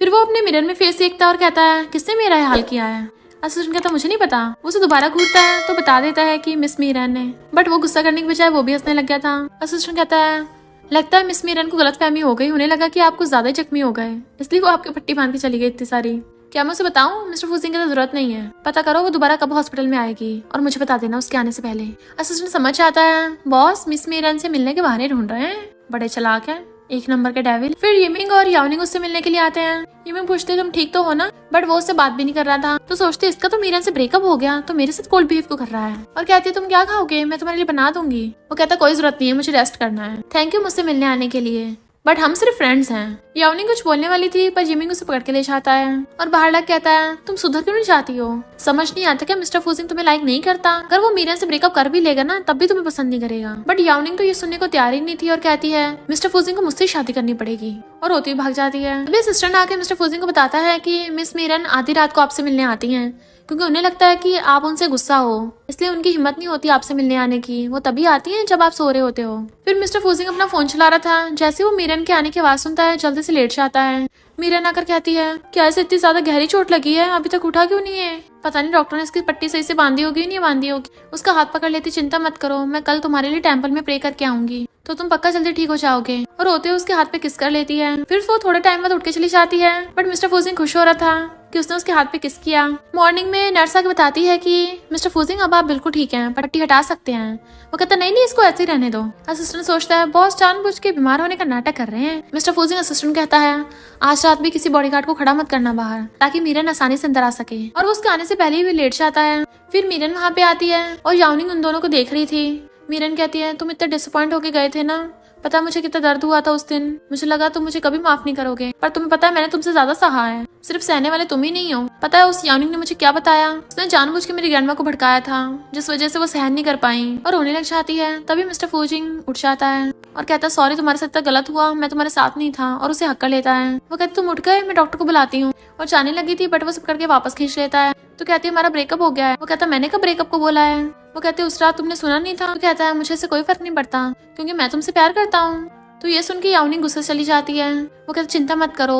फिर वो अपने मिरर में फेस देखता है और कहता है किसने मेरा हाल किया है। असिस्टेंट कहता मुझे नहीं पता। वो उसे दोबारा घूरता है तो बता देता है कि मिस मीरन ने, बट वो गुस्सा करने के बजाय वो भी हंसने लग गया था। असिस्टेंट कहता है लगता है मिस मीरन को गलतफहमी हो गई, उन्हें लगा कि आप कुछ ज्यादा ही जख्मी हो गए इसलिए वो आपके पट्टी बांध के चली गई इतनी सारी। क्या मैं उसे बताऊं? मिस्टर फूजिंग की तो जरूरत नहीं है, पता करो वो दोबारा कब हॉस्पिटल में आएगी और मुझे बता देना उसके आने से पहले। असिस्टेंट समझ आता है बॉस मिस मीरन से मिलने के बहाने ढूंढ रहे हैं, बड़े चालाक है, 1 नंबर के डेविल। फिर यिमिंग और याओनिंग उससे मिलने के लिए आते हैं। यिमिंग पूछते तुम ठीक तो हो ना, बट वो उससे बात भी नहीं कर रहा था तो सोचते इसका तो मीरन से ब्रेकअप हो गया तो मेरे साथ कोल्ड बिहेव क्यों कर रहा है। और कहती है तुम क्या खाओगे, मैं तुम्हारे लिए बना दूंगी। वो कहता कोई जरूरत नहीं है, मुझे रेस्ट करना है, थैंक यू मुझसे मिलने आने के लिए, बट हम सिर्फ फ्रेंड्स हैं। याओनिंग कुछ बोलने वाली थी पर यिमिंग उसे पकड़ के ले जाता है और बाहर लग कहता है तुम सुधर क्यों नहीं चाहती हो, समझ नहीं आता क्या मिस्टर फूजिंग तुम्हें लाइक नहीं करता, अगर वो मीरन से ब्रेकअप कर भी लेगा ना तब भी तुम्हें पसंद नहीं करेगा। बट याओनिंग तो ये सुनने को तैयार ही नहीं थी और कहती है मिस्टर फूजिंग को मुझसे शादी करनी पड़ेगी और रोती हुई भाग जाती है। अभी असिस्टेंट आके मिस्टर फूजिंग को बताता है कि मिस मीरन आधी रात को आपसे मिलने आती हैं क्योंकि उन्हें लगता है कि आप उनसे गुस्सा हो, इसलिए उनकी हिम्मत नहीं होती आपसे मिलने आने की, वो तभी आती हैं जब आप सो रहे होते हो। फिर मिस्टर फूजिंग अपना फोन चला रहा था, जैसे वो मीरन के आने की आवाज सुनता है जल्दी से लेट जाता है। मीरन आकर कहती है क्या ऐसे इतनी ज्यादा गहरी चोट लगी है, अभी तक उठा क्यों नहीं है, पता नहीं डॉक्टर ने इसकी पट्टी सही से बांधी होगी नहीं बांधी होगी। उसका हाथ पकड़ लेती चिंता मत करो, मैं कल तुम्हारे लिए टेम्पल में प्रे करके आऊंगी तो तुम पक्का जल्दी ठीक हो जाओगे, और रोते हुए उसके हाथ पे किस कर लेती है। फिर वो थोड़े टाइम बाद उठ के चली जाती है, बट मिस्टर फूजिंग खुश हो रहा था कि उसने उसके हाथ पे किस किया। मॉर्निंग में नर्स आके बताती है कि मिस्टर फूजिंग अब आप बिल्कुल ठीक हैं, पट्टी हटा सकते हैं। वो कहता नहीं इसको ऐसे ही रहने दो। असिस्टेंट सोचता है बॉस जानबूझ के बीमार होने का नाटक कर रहे हैं। मिस्टर फूजिंग असिस्टेंट कहता है आज रात भी किसी बॉडीगार्ड को खड़ा मत करना बाहर ताकि मीरन आसानी से अंदर आ सके, और वो उसके आने से पहले ही भी लेट जाता है। फिर मीरन वहाँ पे आती है और याओनिंग उन दोनों को देख रही थी। मीरन कहती है तुम इतने डिसअपॉइंट होके गए थे ना, पता है मुझे कितना दर्द हुआ था उस दिन। मुझे लगा तुम मुझे कभी माफ नहीं करोगे, पर तुम्हें पता है मैंने तुमसे ज्यादा सहा है। सिर्फ सहने वाले तुम ही नहीं हो। पता है उस यानिंग ने मुझे क्या बताया? उसने जानबूझ के मेरी ग्रैंडमा को भड़काया था, जिस वजह से वो सहन नहीं कर पाई और रोने लग जाती है। तभी मिस्टर फूजिंग उठ जाता है और कहता है सॉरी, तुम्हारे साथ गलत हुआ, मैं तुम्हारे साथ नहीं था, और उसे हक कर लेता है। वो कहती तुम उठ गए, मैं डॉक्टर को बुलाती हूँ, और जाने लगी थी बट वो सब करके वापस खींच लेता है। तो कहती है हमारा ब्रेकअप हो गया है। वो कहता है मैंने कब ब्रेकअप को बोला है? वो कहते उस रात तुमने सुना नहीं था? तो कहता है मुझे इससे कोई फर्क नहीं पड़ता क्योंकि मैं तुमसे प्यार करता हूँ। तो ये सुन के याओनिंग गुस्से चली जाती है। वो कहती चिंता मत करो,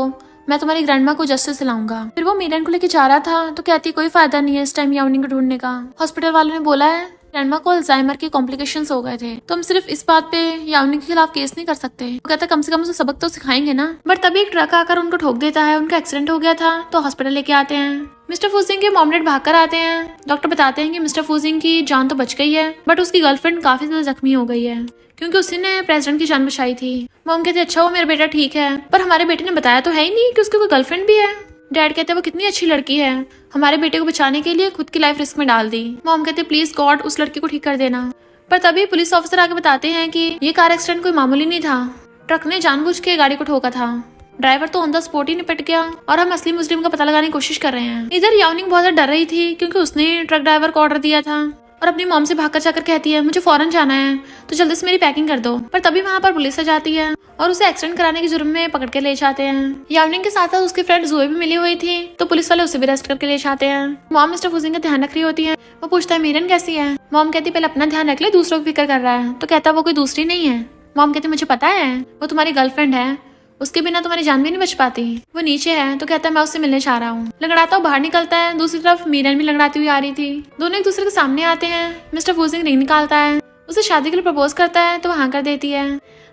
मैं तुम्हारी ग्रैंडमा को जस्टिस दिलाऊंगा। फिर वो मीरन को लेके जा रहा था तो कहती कोई फायदा नहीं है इस टाइम याओनिंग को ढूंढने का। हॉस्पिटल वालों ने बोला है ग्रैंडमा को अल्जाइमर के कॉम्प्लिकेशंस हो गए थे, तो हम सिर्फ इस बात पे याओनिंग के खिलाफ केस नहीं कर सकते। वो कहता कम से कम उसे सबक तो सिखाएंगे ना। बट तभी एक ट्रक आकर उनको ठोक देता है। उनका एक्सीडेंट हो गया था तो हॉस्पिटल लेके आते हैं। मिस्टर फूजिंग के मॉम डैड भागकर आते हैं। डॉक्टर बताते हैं कि मिस्टर फूजिंग की जान तो बच गई है बट उसकी गर्लफ्रेंड काफी ज्यादा जख्मी हो गई है क्योंकि उसी ने प्रेसिडेंट की जान बचाई थी। मॉम कहती अच्छा वो मेरा बेटा ठीक है, पर हमारे बेटे ने बताया तो है ही नहीं कि उसकी कोई गर्लफ्रेंड भी है। डैड कहते वो कितनी अच्छी लड़की है, हमारे बेटे को बचाने के लिए खुद की लाइफ रिस्क में डाल दी। मॉम कहते प्लीज गॉड उस लड़की को ठीक कर देना। पर तभी पुलिस ऑफिसर आके बताते हैं कि ये कार एक्सीडेंट कोई मामूली नहीं था, ट्रक ने जानबूझ के गाड़ी को ठोका था। ड्राइवर तो ऑन द स्पॉट ही निपट गया और हम असली मुजरिम का पता लगाने की कोशिश कर रहे हैं। इधर याओनिंग बहुत ज्यादा डर रही थी क्योंकि उसने ट्रक ड्राइवर को ऑर्डर दिया था और अपनी मॉम से भागकर जाकर कहती है मुझे फौरन जाना है तो जल्दी से मेरी पैकिंग कर दो। पर तभी वहाँ पर पुलिस आ जाती है और उसे एक्सीडेंट कराने के जुर्म में पकड़ के ले जाते हैं। याओनिंग के साथ साथ उसकी फ्रेंड ज़ोए भी मिली हुई थी तो पुलिस वाले उसे भी अरेस्ट करके ले जाते हैं। मॉम मिस्टर फूजिंग का ध्यान रख रही होती है। वो पूछता है मीरन कैसी है? मॉम कहती पहले अपना ध्यान रख ले, दूसरों की फिक्र कर रहा है। तो कहता वो कोई दूसरी नहीं है। मॉम कहती मुझे पता है वो तुम्हारी गर्लफ्रेंड है, उसके बिना तुम्हारी जान भी नहीं बच पाती। वो नीचे है तो कहता है मैं उससे मिलने जा रहा हूँ। लंगड़ाता हुआ बाहर निकलता है। दूसरी तरफ मीरन भी लंगड़ाती हुई आ रही थी। दोनों एक दूसरे के सामने आते हैं। मिस्टर फूजिंग रिंग निकालता है, उसे शादी के लिए प्रपोज करता है तो वो हाँ कर देती है।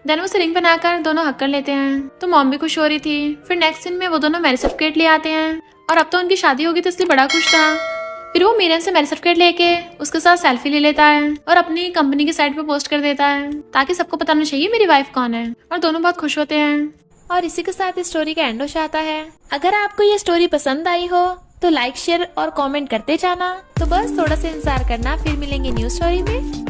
देन उसे रिंग बनाकर दोनों हक कर लेते हैं। तो मॉम भी खुश हो रही थी। फिर नेक्स्ट सीन में वो दोनों मैरिज सर्टिफिकेट ले आते हैं और अब तो उनकी शादी होगी तो इसलिए बड़ा खुश था। फिर वो मीरन से मैरिज सर्टिफिकेट लेके उसके साथ सेल्फी ले लेता है और अपनी कंपनी की साइट पे पोस्ट कर देता है ताकि सबको पता होना चाहिए मेरी वाइफ कौन है, और दोनों बहुत खुश होते हैं। और इसी के साथ इस स्टोरी का एंड हो जाता है। अगर आपको ये स्टोरी पसंद आई हो तो लाइक शेयर और कमेंट करते जाना। तो बस थोड़ा सा इंतजार करना, फिर मिलेंगे न्यू स्टोरी में।